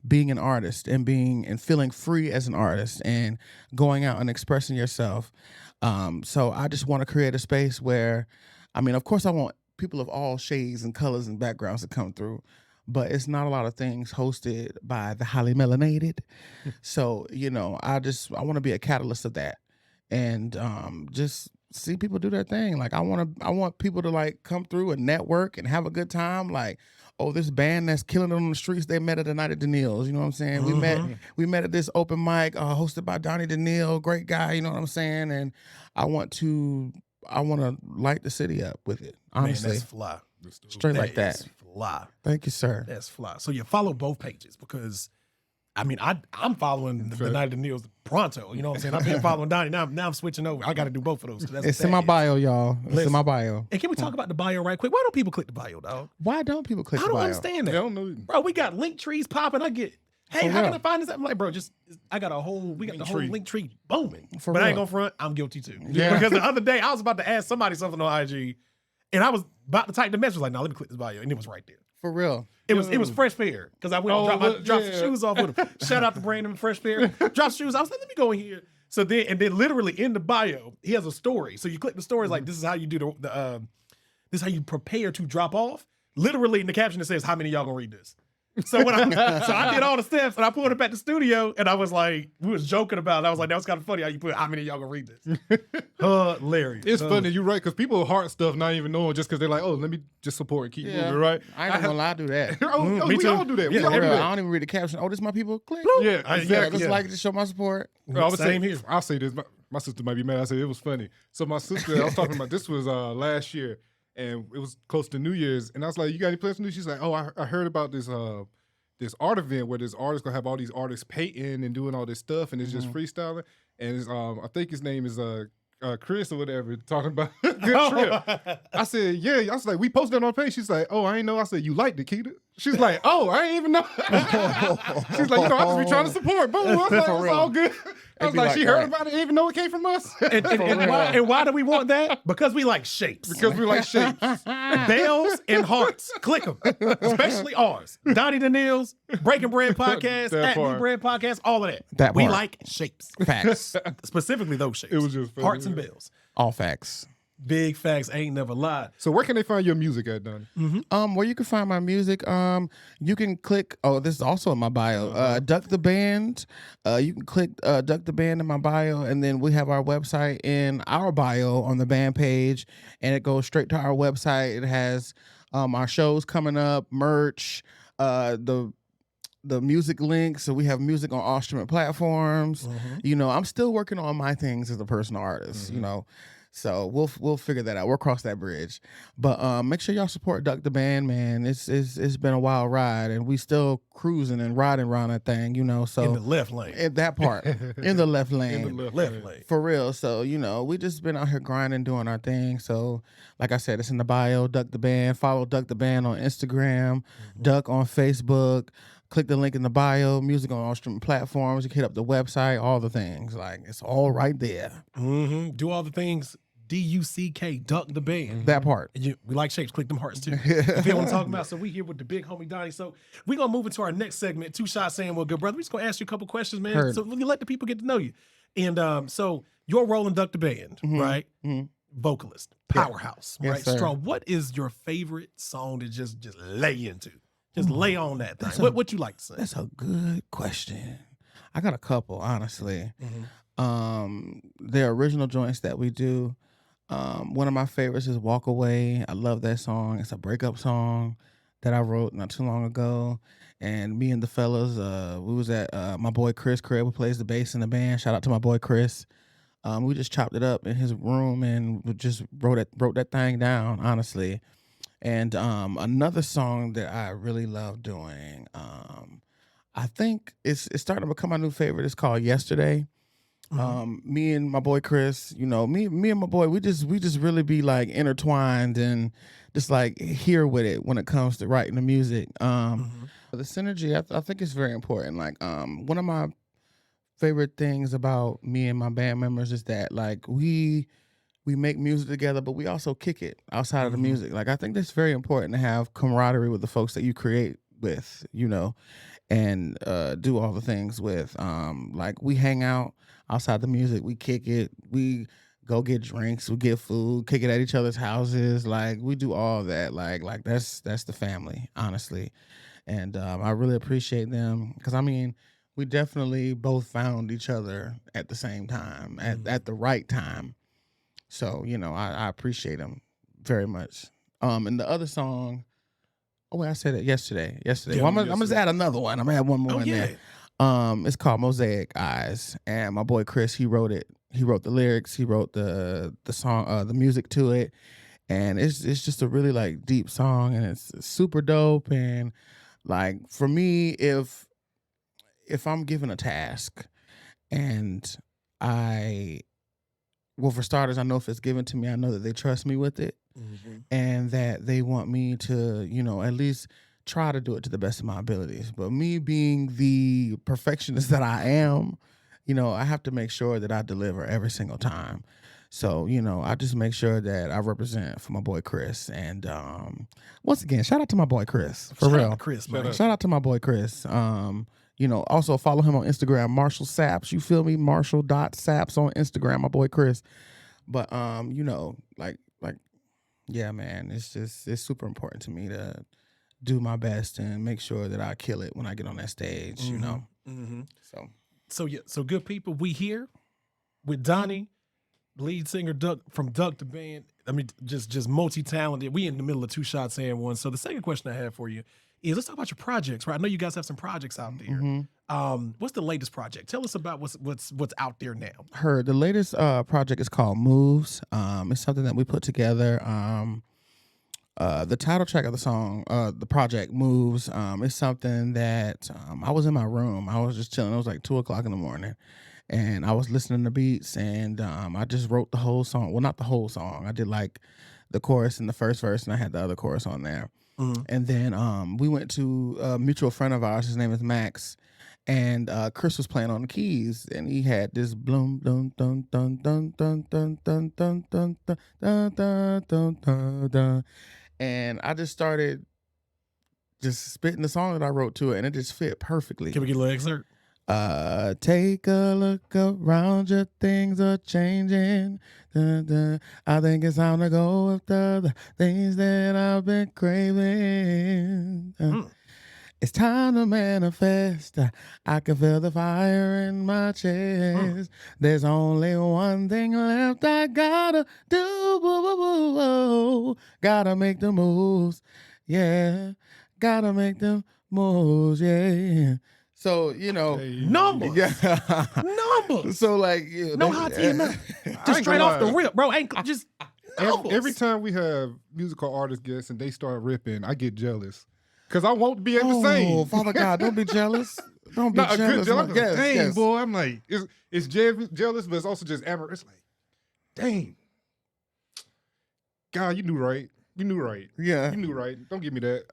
being an artist and feeling free as an artist and going out and expressing yourself. So I just want to create a space where, of course I want people of all shades and colors and backgrounds to come through, but it's not a lot of things hosted by the highly melanated. So, I want to be a catalyst of that and just see people do their thing. Like I want people to like come through and network and have a good time. Like, oh, this band that's killing it on the streets, they met at the Night at the Neil's. You know what I'm saying? We met at this open mic hosted by Donnie DeNeal, great guy. You know what I'm saying? And I want to light the city up with it. Honestly, Man, that's fly. Straight like that. Is fly. Thank you, sir. That's fly. So you follow both pages because, I'm following the Night of the Neil's pronto. You know what I'm saying? I've been following Donnie. Now I'm switching over. I got to do both of those. It's in my bio, y'all. It's in my bio. And can we talk about the bio right quick? Why don't people click the bio, dog? Why don't people click I the don't bio? understand that. They don't know. Bro, we got link trees popping. Hey, For how real. can I find this? I'm like, bro, we got the whole link tree booming. For But I ain't real. gonna front, I'm guilty too. Yeah. Because the other day I was about to ask somebody something on IG, and I was about to type the message like, no, let me click this bio, and it was right there. For real. It was Fresh Pair because I went and dropped some shoes off with him. Shout out to Brandon Fresh Pair. Dropped shoes. I was like, let me go in here. So then literally in the bio, he has a story. So you click the story, it's like this is how you do this is how you prepare to drop off. Literally in the caption it says, how many of y'all gonna read this? So I did all the steps and I pulled up at the studio and I was like, we was joking about it. I was like, that was kind of funny how you put how many of y'all gonna read this. Hilarious. It's funny, you're right, because people heart stuff not even knowing just because they're like, oh, let me just support and keep moving, right? I ain't gonna lie, I do that. Oh, me we too. all do that. Yeah, We all do I that. don't even read the caption. Oh, this is my people. Click. Yeah, Yeah, exactly. just like to show my support. I would Same say, here. I'll say this. My sister might be mad. I said it was funny. So my sister, I was talking about this was last year, and it was close to New Year's, and I was like, "You got any plans for New Year's?" She's like, "Oh, I heard about this this art event where this artist gonna have all these artists painting and doing all this stuff, and it's just freestyling." And it's, I think his name is Chris or whatever, talking about good trip. I said, "Yeah." I was like, "We posted it on our page." She's like, "Oh, I ain't know." I said, "You liked it, Keita?" She's like, "Oh, I ain't even know." She's like, "I just be trying to support." Boom. I was like, For "It's real. all good." I was be like, like "She heard that. about it, even though it came from us." And why do we want that? Because we like shapes. Because we like shapes. Bells and hearts. Click them. Especially ours. Donnie DeNeal's, Breaking Bread Podcast, That At New part. Bread Podcast, all of that. That we part. like shapes. Facts. Specifically those shapes. It was just funny, hearts and yeah. bells. All facts. Big facts ain't never lied. So where can they find your music at, Donnie? Where you can find my music, you can click. Oh, this is also in my bio. Duck the Band. You can click Duck the Band in my bio, and then we have our website in our bio on the band page, and it goes straight to our website. It has our shows coming up, merch, the music links. So we have music on all streaming platforms. I'm still working on my things as a personal artist. So we'll figure that out. We'll cross that bridge. But make sure y'all support Duck the Band, man. It's been a wild ride, and we still cruising and riding around that thing, So In the left lane. in that part, in the left lane, Left lane. for real. So we just been out here grinding, doing our thing. So like I said, it's in the bio. Duck the Band. Follow Duck the Band on Instagram. Duck on Facebook. Click the link in the bio. Music on all streaming platforms. You can hit up the website. All the things, like it's all right there. Do all the things. DUCK, Duck the Band. That part. And we like shapes. Click them hearts too. If you want to talk about, so we here with the big homie Donnie. So we're gonna move into our next segment. Two shots saying, "Well, good brother." We just gonna ask you a couple questions, man. Heard. So we let the people get to know you. And so your role in Duck the Band, right? Vocalist, powerhouse, Yes, right? sir. Strong. What is your favorite song to just lay into? Just lay on that thing. What you like to sing? That's a good question. I got a couple, honestly. The original joints that we do. One of my favorites is Walk Away. I love that song. It's a breakup song that I wrote not too long ago. And me and the fellas, we was at my boy Chris crib, who plays the bass in the band. Shout out to my boy Chris. We just chopped it up in his room and we just wrote that thing down, honestly. And another song that I really love doing, I think it's starting to become my new favorite. It's called Yesterday. Me and my boy Chris, me and my boy, we just really be like intertwined and just like here with it when it comes to writing the music. The synergy, I think it's very important. Like one of my favorite things about me and my band members is that like we make music together, but we also kick it outside of the music. Like I think that's very important to have camaraderie with the folks that you create with, and do all the things with. Like we hang out outside the music, we kick it, we go get drinks, we get food, kick it at each other's houses. Like we do all that. Like that's the family, honestly. And I really appreciate them because I mean, we definitely both found each other at the same time, at the right time. So, I appreciate them very much. And the other song, I said it yesterday. Yeah, Well, I'm gonna just add another one. I'm gonna add one more in there. It's called Mosaic Eyes. And my boy Chris, he wrote it. He wrote the lyrics, he wrote the song, the music to it. And it's just a really like deep song and it's super dope. And like for me, if I'm given a task and for starters, I know if it's given to me, I know that they trust me with it and that they want me to, at least try to do it to the best of my abilities. But me being the perfectionist that I am, I have to make sure that I deliver every single time. So, I just make sure that I represent for my boy Chris. And once again, shout out to my boy Chris. For Shout real. out to Chris, man. Shout out to my boy Chris. Also follow him on Instagram, Marshall Saps. You feel me? Marshall.saps on Instagram, my boy Chris. But yeah, man, it's super important to me to do my best and make sure that I kill it when I get on that stage, So good people, we here with Donnie, lead singer from Duck the Band. I mean, just multi-talented. We in the middle of two shots and one. So the second question I have for you is let's talk about your projects, right? I know you guys have some projects out there. What's the latest project? Tell us about what's out there now. The latest project is called Moves. It's something that we put together. The title track of the song, the project Moves, is something that I was in my room. I was just chilling. It was like 2:00 in the morning. And I was listening to beats and I just wrote the whole song. Well, not the whole song. I did like the chorus and the first verse and I had the other chorus on there. And then we went to a mutual friend of ours. His name is Max. And Chris was playing on the keys and he had this bloom dun dun dun dun dun dun dun dun dun dun dun dun dun dun dun. And I just started just spitting the song that I wrote to it and it just fit perfectly. Can we get a little excerpt? Take a look around you, things are changing. Dun, dun. I think it's time to go after the things that I've been craving. It's time to manifest. I can feel the fire in my chest. There's only one thing left I gotta do. Gotta make the moves. Yeah. Gotta make them moves. Yeah. So, Numbers. Yeah. Numbers. So, like, No hot tea, nothing. Just straight off the rip, bro. Ain't just numbers. Every time we have musical artist guests and they start ripping, I get jealous. Because I won't be able to sing. Oh, Father God, don't be jealous. Don't be A good jealous. jealous. Dang, boy. I'm like, it's jealous, but it's also just amorous. It's like, dang. God, you knew right. You knew right. Yeah. You knew right. Don't give me that.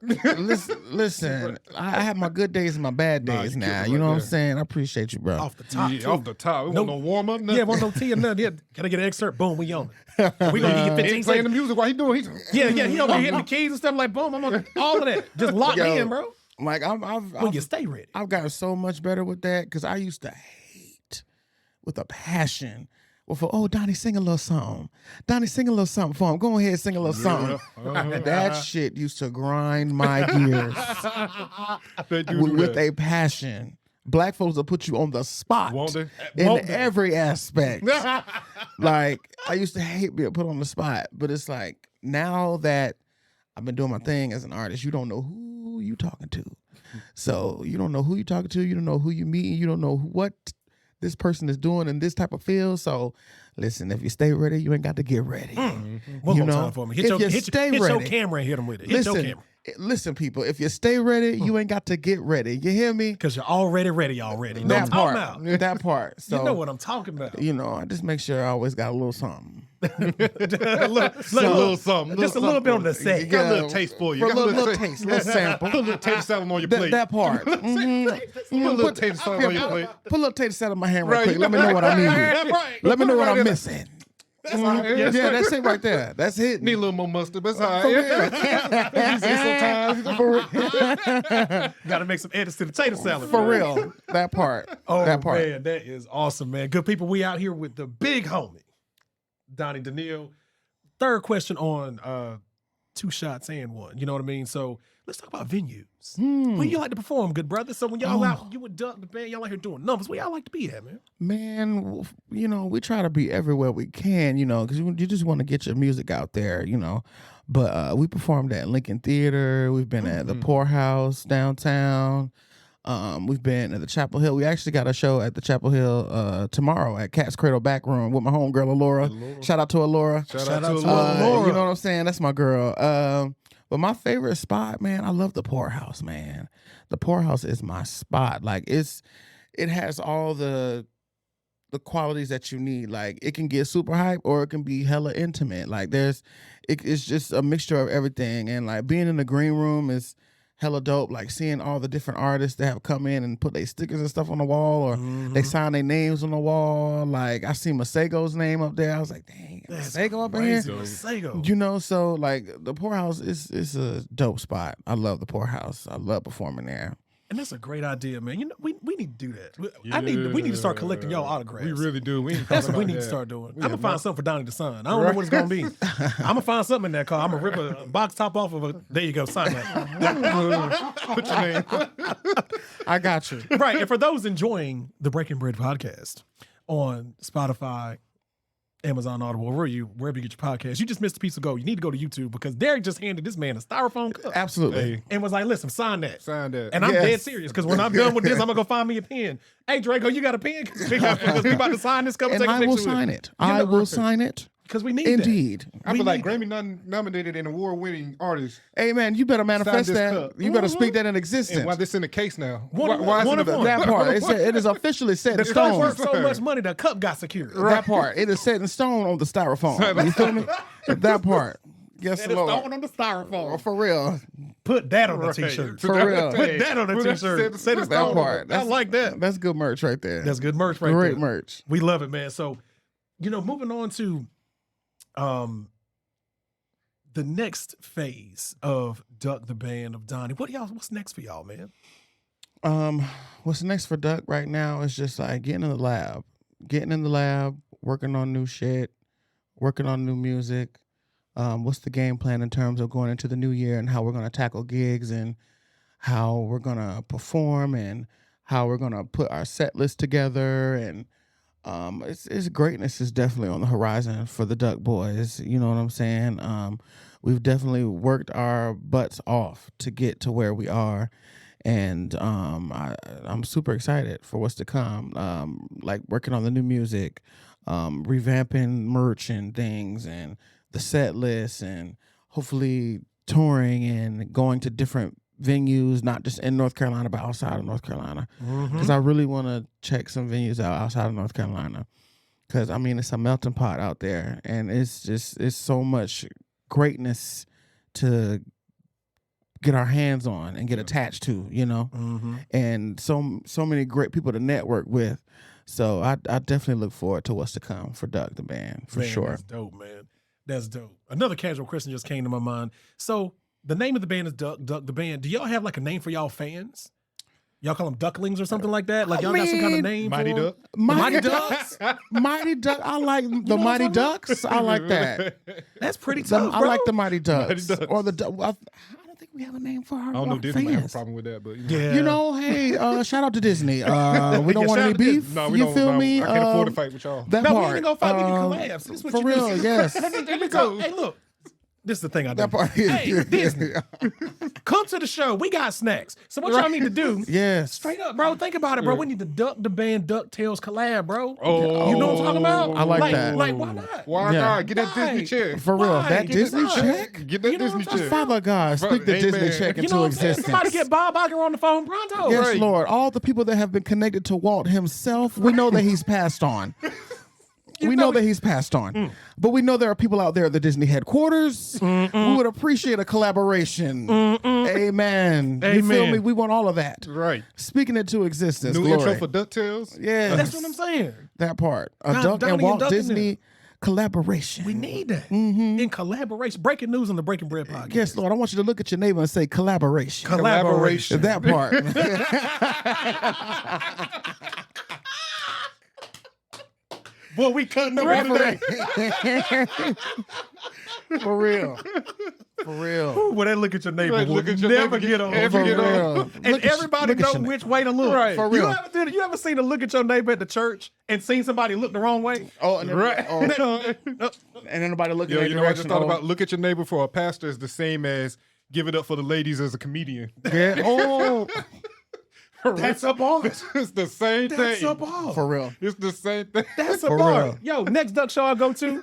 Listen, I have my good days and my bad days now. You know what I'm saying? I appreciate you, bro. Off the top. Yeah, off the top. We want no warm up, nothing. Yeah, want no tea or nothing. Yeah. Can I get an excerpt? Boom, we on it. We gonna give you 15 Ain't playing seconds. the music while he doing it. Yeah, he over here hitting the keys and stuff like boom. I'm on all of that. Just lock me in, bro. Like When you stay ready. I've gotten so much better with that because I used to hate with a passion. Well, Donnie, sing a little song. Donnie, sing a little something for him. Go ahead, sing a little something. That shit used to grind my gears with a passion. Black folks will put you on the spot Won't they? in every aspect. Like, I used to hate being put on the spot, but it's like now that I've been doing my thing as an artist, you don't know who you talking to. So you don't know who you talking to. You don't know who you meeting. You don't know what this person is doing in this type of field. So listen, if you stay ready, you ain't got to get ready. One You more know, time for me. if you stay hit ready. your camera and hit them with it. Hit your camera. Listen, people, if you stay ready, you ain't got to get ready. You hear me? Because you're already ready already. No time out. That part. So, You know what I'm talking about. I just make sure I always got a little something. a little something. Just a little bit on the set. Got a little taste for you. For a Got little taste, little sample. Put a little tater salad on your plate. That part. Put a little tater salad on your plate. Put a little tater salad in my hand right quick. Let me know what I need. Right. Let me know what Right I'm in missing. Yeah, Yeah, that's it right there. That's it. Need a little more mustard, but it's all right. Got to make some edits to the tater salad. For real. That part. Oh, that part. man, that is awesome, man. Good people, we out here with the big homie, Donnie Daniil. Third question on 2 shots and 1. You know what I mean? So let's talk about venues. Where you like to perform, good brother? So when y'all out, you would Duck the Band, y'all out here doing numbers. Where y'all like to be at, man? Man, we try to be everywhere we can, because you just want to get your music out there, But we performed at Lincoln Theater. We've been at the Powerhouse downtown. We've been at the Chapel Hill. We actually got a show at the Chapel Hill tomorrow at Cat's Cradle Back Room with my homegirl, Alora. Shout out to Alora. Shout out to Alora. You know what I'm saying? That's my girl. But my favorite spot, man, I love the Powerhouse, man. The Powerhouse is my spot. Like it has all the qualities that you need. Like it can get super hype or it can be hella intimate. Like it's just a mixture of everything. And like being in the green room is hella dope. Like seeing all the different artists that have come in and put their stickers and stuff on the wall, or they sign their names on the wall. Like I see Masego's name up there. I was like, dang, Masego up in here. Masego. So like the Powerhouse is a dope spot. I love the Powerhouse. I love performing there. And that's a great idea, man. We need to do that. We need to start collecting y'all autographs. We really do. That's what we need to start doing. I'm gonna find something for Donnie the Son. I don't know what it's gonna be. I'm gonna find something in that car. I'm gonna rip a box top off of it. There you go. Sign that. Put your name. I got you. Right. And for those enjoying the Breaking Bread podcast on Spotify, Amazon Audible, wherever you get your podcast, you just missed a piece of gold. You need to go to YouTube because Derek just handed this man a styrofoam cup. Absolutely. And was like, listen, sign that. Sign that. And I'm dead serious because when I'm done with this, I'm going to go find me a pen. Hey, Draco, you got a pen? Because we about to sign this cup and take a I picture will with sign it. I will sign it. Because we need Indeed. I feel like Grammy nominated and award-winning artists. Hey, man, you better manifest this that. cup. You better speak that in existence. And why this in the case now? Why is it That part. It is officially set in the cup worth stone. so much money, the cup got secured. That part. It is set in stone on the styrofoam. You feel me? That part. Yes, And it's Lord. thrown on the styrofoam. For real. Put that on a t-shirt. For real. Put that on a t-shirt. Set it That stone. part. I like that. That's good merch right there. That's good merch right there. Great merch. We love it, man. So, moving on to the next phase of Duck the Band of Donnie. What's next for y'all, man? What's next for Duck right now is just like getting in the lab, working on new shit, working on new music. What's the game plan in terms of going into the new year and how we're going to tackle gigs and how we're going to perform and how we're going to put our set list together. And it's greatness is definitely on the horizon for the Duck Boys. You know what I'm saying? We've definitely worked our butts off to get to where we are. And I'm super excited for what's to come. Like working on the new music, revamping merch and things, and the set list, and hopefully touring and going to different venues, not just in North Carolina, but outside of North Carolina. Because I really want to check some venues out outside of North Carolina. Because, I mean, it's a melting pot out there. And it's so much greatness to get our hands on and get attached to, and so many great people to network with. So I definitely look forward to what's to come for Duck the Band, for sure. That's dope, man. That's dope. Another casual question just came to my mind. So the name of the band is Duck the Band. Do y'all have like a name for y'all fans? Y'all call them ducklings or something like that? Like y'all got some kind of name Mighty for Duck. them? Mighty Ducks? Mighty Duck. I like the Mighty Ducks. I like that. That's pretty tough, I bro. like the Mighty Ducks. Mighty Ducks. Or the I don't think we have a name for our I don't know. Disney might have a fans. problem with that, but Yeah. Hey, shout out to Disney. We don't want shout any out to beef. No, we you don't. feel No, me? I can't afford to fight with y'all. That No, we part. ain't gonna fight. We can collab. This is what For you real, do. yes. Let me go. Hey, look. This is the thing I do. That part. Hey, Disney, come to the show. We got snacks. So what y'all need to do? Yes. Straight up, bro. Think about it, bro. We need to Duck the Band DuckTales collab, bro. Oh. You know what I'm talking about? I like that. Like, why not? Why Yeah. not? Get that Why? Disney check. For real. Why? That Get Disney this check? Get that You know Disney what I'm check. Father God, speak the Amen. Disney check You into know what I'm saying? existence. Somebody get Bob Iger on the phone pronto. Yes, Right. Lord. All the people that have been connected to Walt himself, we know that he's passed on. We know that he's passed on. But we know there are people out there at the Disney headquarters who would appreciate a collaboration. Amen. You feel Amen. me? We want all of that. Right. Speaking it to existence. New Glory. intro for DuckTales. Yeah. That's what I'm saying. That part. A Don- Duck Donnie and and Walt Duck in Disney collaboration. We need that in collaboration. Breaking news on the Breaking Bread podcast. Yes, Lord. I want you to look at your neighbor and say collaboration. Collaboration. That part. Boy, we cutting up today. For real. For real. Well, that look at your neighbor. Right, will look at your never neighbor, get old. ever For get real. old. And Look at- everybody look at know your which way to look. Right. For You real. ever seen a look at your neighbor at the church and seen somebody look the wrong way? Oh, and then, Right. and then nobody looking Yo, at you the know, I just direction. thought Oh, about look at your neighbor for a pastor is the same as give it up for the ladies as a comedian. Yeah. Oh, That's a bar. It's the same That's thing. a bar. for real. It's the same thing. That's a For bar. real. Yo, next duck show I go to,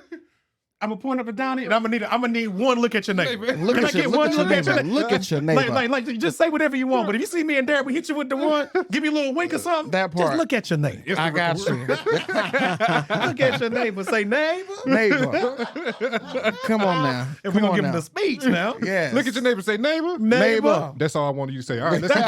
I'm gonna point up to Donnie and I'm gonna need one look at your neighbor. Look Can at I your, get look one at your look at your neighbor. neighbor? Look at your neighbor. Like, just say whatever you want. But if you see me and Derek, we hit you with the one, give you a little wink or something. That Just part. look at your neighbor. I got you. Look at your neighbor. Say neighbor. Neighbor. Come on now. And Come we're gonna on give now. him the speech now. Yes. Look at your neighbor. Say neighbor. Neighbor. That's all I wanted you to say. All right, let's keep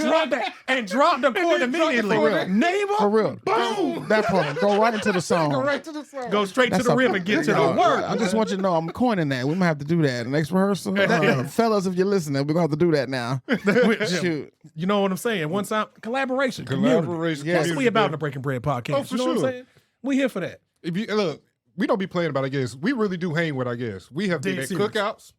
moving. and drop the chord immediately. For real. Neighbor. For real. Boom. That part. Go right into the song. Right to the song. Go straight That's to the a- rib and get to the Yo, word. I just want you to know I'm coining that. We might have to do that next rehearsal. Fellas, if you're listening, we're gonna have to do that now. Shoot. You know what I'm saying? One time collaboration. Community. Collaboration. Yes. That's what we about in community. the Breaking Bread podcast. Oh, for you know what I'm sure. saying? We here for that. If you look, we don't be playing about our guests. We really do hang with our guests. We have been Dead at serious. cookouts,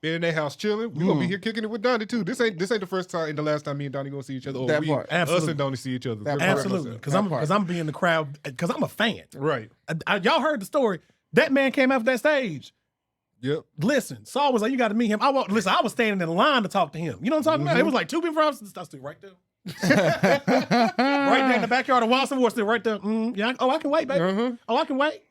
been in their house chilling. We gonna be here kicking it with Donnie too. This ain't the first time and the last time me and Donnie gonna see each other. Or That we, part. us Absolutely. and Donnie see each other. That We're part. proud of Absolutely. ourselves. Because I'm being the crowd, because I'm a fan. Right. Y'all heard the story. That man came off that stage. Yep. Listen, Saul was like, you got to meet him. I was standing in line to talk to him. You know what I'm talking about? It was like 2 people from I stood right there. Right there in the backyard of Watson War, still right there. Yeah, I can wait, baby. Oh, I can wait.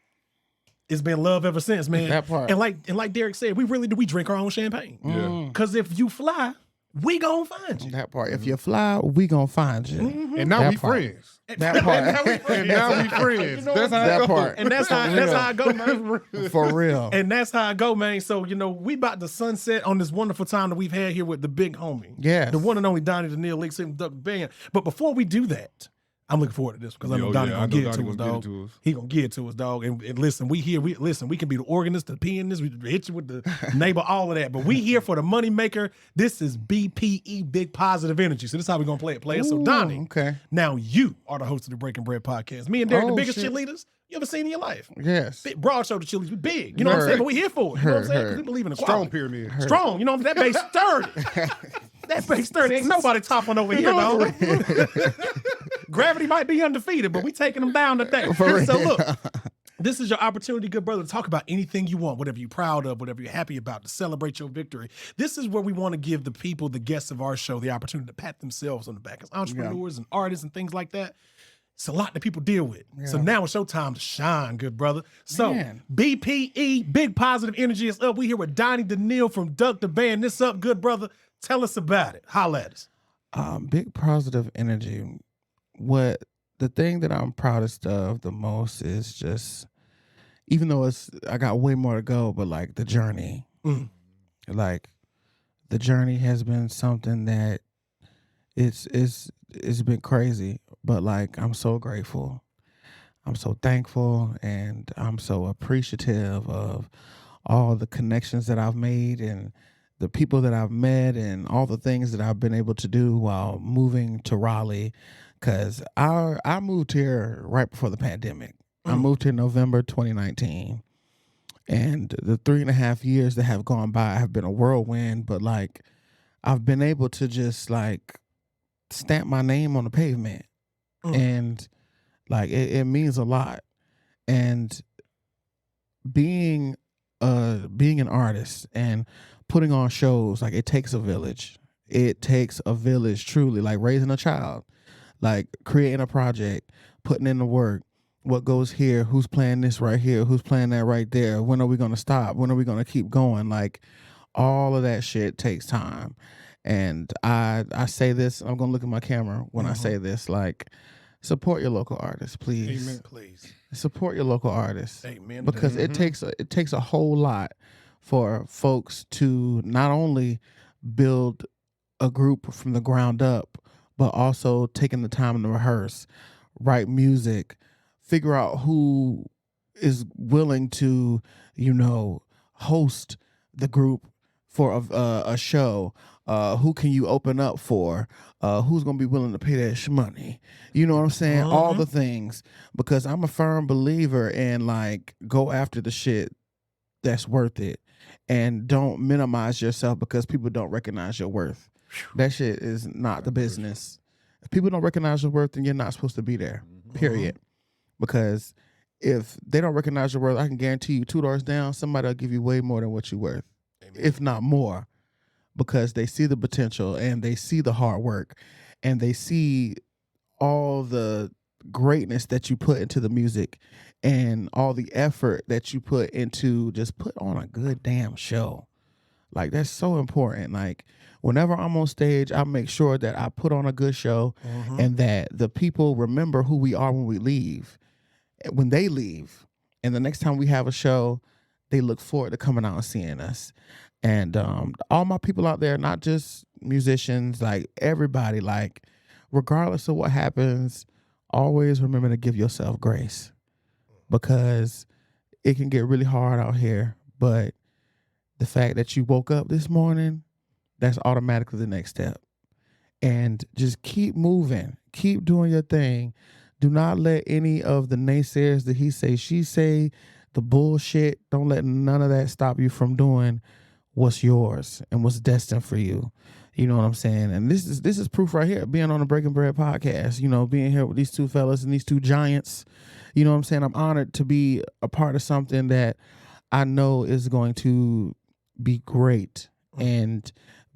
It's been love ever since, man. That part. And like Derek said, we drink our own champagne. Yeah. Because if you fly, we gonna find you. That part. If you fly, we gonna find you. And now That we part. friends. That part. And now we friends. That's how That it part. goes. And that's how I go, man. For real. And that's how I go, man. So, we about to sunset on this wonderful time that we've had here with the big homie. Yes. The one and only Donnie the Neil Leaks and Duck Band. But before we do that, I'm looking forward to this because I know Yo, Donnie yeah, gonna I know get it Donnie to us, gonna get dog. it to us. He gonna get it to us, dog. And listen, we can be the organist, the pianist, we hit you with the neighbor, all of that. But we here for the money maker. This is BPE, Big Positive Energy. So this is how we gonna play it. So Ooh, Donnie, okay. now you are the host of the Breaking Bread podcast. Me and Derek, the Oh, biggest shit. cheerleaders you ever seen in your life. Yes. Big broad shoulder chilies, we big. You know what I'm saying? But we here for it. You know what I'm saying? 'Cause we believe in Strong equality. pyramid. Strong. You know that base sturdy. That base sturdy. Ain't nobody toppling over here, dog. Gravity might be undefeated, but we taking them down today. So look, this is your opportunity, good brother, to talk about anything you want, whatever you're proud of, whatever you're happy about, to celebrate your victory. This is where we want to give the people, the guests of our show, the opportunity to pat themselves on the back as entrepreneurs and artists and things like that. It's a lot that people deal with. So now it's your time to shine, good brother. So Man. BPE, Big Positive Energy is up. We here with Donnie DeNeil from Duck the Band. This up, good brother. Tell us about it. Holla at us. Big positive energy. What the thing that I'm proudest of the most is just, even though I got way more to go, but like the journey. Like the journey has been something that it's been crazy, but like I'm so grateful. I'm so thankful, and I'm so appreciative of all the connections that I've made and the people that I've met and all the things that I've been able to do while moving to Raleigh. Because I moved here right before the pandemic. I moved here November 2019. And the 3.5 years that have gone by have been a whirlwind, but like I've been able to just like stamp my name on the pavement. And like it means a lot. And being being an artist and putting on shows, like it takes a village. It takes a village, truly, like raising a child, like creating a project, putting in the work. What goes here? Who's playing this right here? Who's playing that right there? When are we going to stop? When are we going to keep going? Like all of that shit takes time. And I say this, I'm going to look at my camera when I say this, like support your local artists, please. Amen. Please. Support your local artists. Amen. Because it takes a whole lot for folks to not only build a group from the ground up, but also taking the time to rehearse, write music, figure out who is willing to, host the group for a show. Who can you open up for? Who's gonna be willing to pay that money? You know what I'm saying? All the things, because I'm a firm believer in like go after the shit that's worth it, and don't minimize yourself because people don't recognize your worth. That shit is not the business. If people don't recognize your worth, then you're not supposed to be there. Period. Because if they don't recognize your worth, I can guarantee you $2 down, somebody will give you way more than what you're worth, if not more, because they see the potential and they see the hard work and they see all the greatness that you put into the music and all the effort that you put into just put on a good damn show. Like that's so important. Like whenever I'm on stage, I make sure that I put on a good show and that the people remember who we are when we leave, when they leave. And the next time we have a show, they look forward to coming out and seeing us. And all my people out there, not just musicians, like everybody, like regardless of what happens, always remember to give yourself grace, because it can get really hard out here. But the fact that you woke up this morning, that's automatically the next step. And just keep moving, keep doing your thing. Do not let any of the naysayers, the he say, she say, the bullshit, don't let none of that stop you from doing what's yours and what's destined for you. You know what I'm saying? And this is proof right here, being on the Breaking Bread podcast, being here with these two fellas and these two giants. You know what I'm saying? I'm honored to be a part of something that I know is going to be great and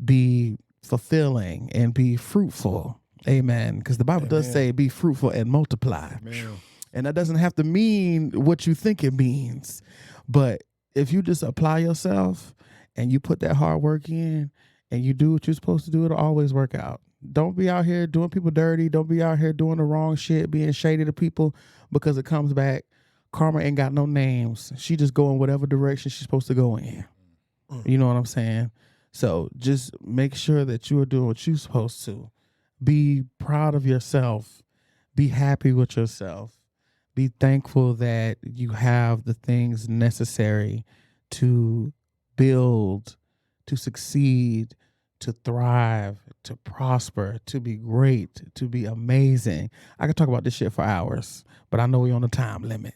be fulfilling and be fruitful. Amen. Because the Bible does say be fruitful and multiply. Amen. And that doesn't have to mean what you think it means. But if you just apply yourself and you put that hard work in and you do what you're supposed to do, it'll always work out. Don't be out here doing people dirty. Don't be out here doing the wrong shit, being shady to people, because it comes back. Karma ain't got no names. She just go in whatever direction she's supposed to go in. You know what I'm saying? So just make sure that you are doing what you're supposed to. Be proud of yourself. Be happy with yourself. Be thankful that you have the things necessary to build, to succeed, to thrive, to prosper, to be great, to be amazing. I could talk about this shit for hours, but I know we're on a time limit.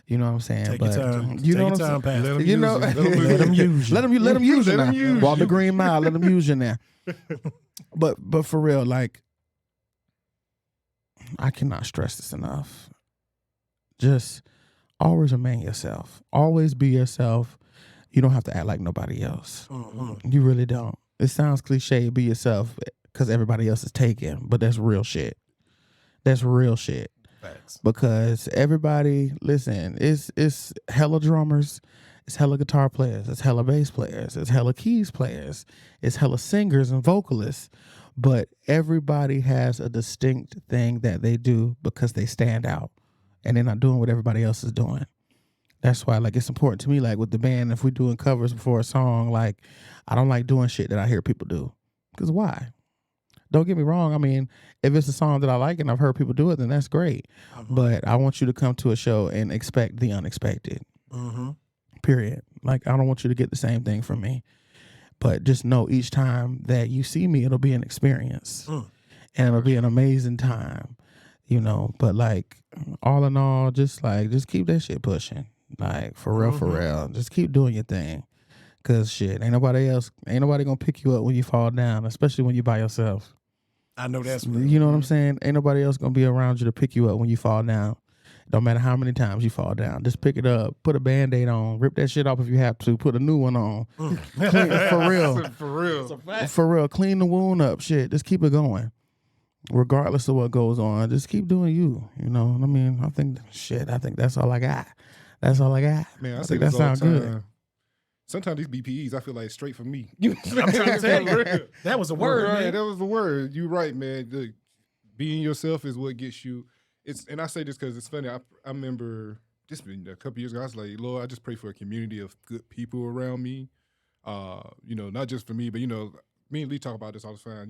You know what I'm saying? Take but your time. you know Take what your I'm time, saying? Pastor. You know, Let them use you. Let them use you Let 'em now. use Walk the you. green mile. Let them use you now. But for real, like, I cannot stress this enough. Just always remain yourself. Always be yourself. You don't have to act like nobody else. You really don't. It sounds cliche, be yourself, because everybody else is taken, but that's real shit. That's real shit. Facts. Because everybody, listen, it's hella drummers, it's hella guitar players, it's hella bass players, it's hella keys players, it's hella singers and vocalists, but everybody has a distinct thing that they do because they stand out and they're not doing what everybody else is doing. That's why, like, it's important to me, like, with the band, if we're doing covers before a song, like, I don't like doing shit that I hear people do. Because why? Don't get me wrong. I mean, if it's a song that I like and I've heard people do it, then that's great. But I want you to come to a show and expect the unexpected. Period. Like, I don't want you to get the same thing from me. But just know each time that you see me, it'll be an experience. And it'll be an amazing time. But like, all in all, just keep that shit pushing. Like, for real. Just keep doing your thing. Cause shit, ain't nobody gonna pick you up when you fall down, especially when you by yourself. I know that's real. You know what I'm saying? Ain't nobody else gonna be around you to pick you up when you fall down. Don't matter how many times you fall down. Just pick it up, put a Band-Aid on, rip that shit off if you have to, put a new one on. Clean, for real. For real. For real. Clean the wound up. Shit. Just keep it going. Regardless of what goes on. Just keep doing you. You know what I mean? I think that's all I got. That's all I got. Man, I think say that this all the sounds good. time. Sometimes these BPEs, I feel like straight for me. You know I'm trying to tell you. Real. That was a word, right, man. that was the word. You're right, man. Being yourself is what gets you. And I say this because it's funny. I remember just a couple years ago, I was like, Lord, I just pray for a community of good people around me. Not just for me, but me and Lee talk about this all the time.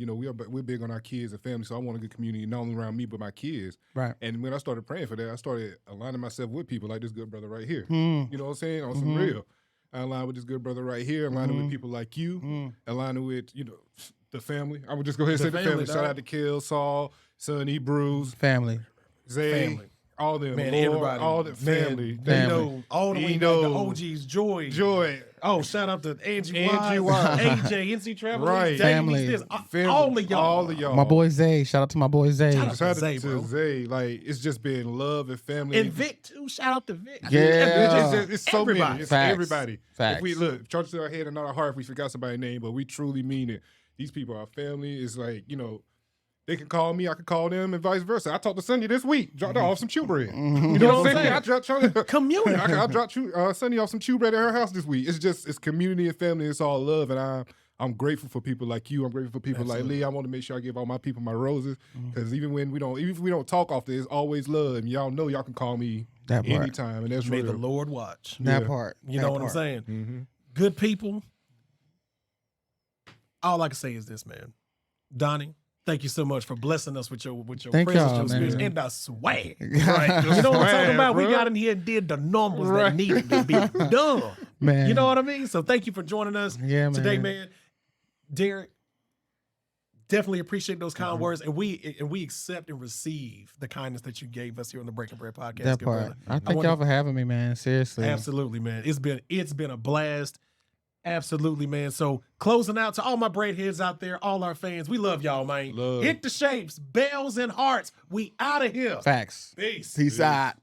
We're big on our kids and family, so I want a good community not only around me but my kids. Right. And when I started praying for that, I started aligning myself with people like this good brother right here. Mm. You know what I'm saying? On some real. I align with this good brother right here, aligning with people like you, aligning with, the family. I would just go ahead and say the family. Shout out to Kill, Saul, Sonny, Bruce, Family. Zay, Family. all them, Man, Lord, everybody. all the family. Family. All the way back to OGs, Joy. Oh, shout out to Angie Wise, AJ, NC Travel, Right. Family. All of y'all. All of y'all. My boy Zay. Shout out to my boy Zay. Shout out Shout out Zay, to bro. Zay. Like, it's just been love and family. And Vic, too. Shout out to Vic. Yeah. It's so Everybody. many. It's Facts. everybody. Facts. If we look, charge to our head and not our heart if we forgot somebody's name, but we truly mean it. These people are family. It's like, they can call me, I can call them, and vice versa. I talked to Sonny this week, dropped her off some chew bread. You know what I'm saying? I dropped Community. I dropped Sonny off some chew bread at her house this week. It's community and family. It's all love, and I'm grateful for people like you. I'm grateful for people like Lee. I want to make sure I give all my people my roses, because even if we don't talk often, it's always love. And y'all know y'all can call me That part. anytime, and that's May real. the Lord watch. That Yeah. part. You That know what I'm part. saying? Mm-hmm. Good people. All I can say is this, man. Donnie, thank you so much for blessing us with your Thank presence, y'all, your spirit, man. and the swag. Right. You know what I'm talking Swag, about? We bro. got in here and did the numbers Right. that needed to be done. Man. You know what I mean? So thank you for joining us Yeah, today, man. man. Derek, definitely appreciate those kind words, and we accept and receive the kindness that you gave us here on the Breaking Bread podcast. That good part. brother. I thank wanna- y'all for having me, man. Seriously. Absolutely, man. It's been a blast. Absolutely, man. So closing out to all my braid heads out there, all our fans, we love y'all, man. Love. Hit the shapes, bells and hearts. We out of here. Facts. Peace. Peace out.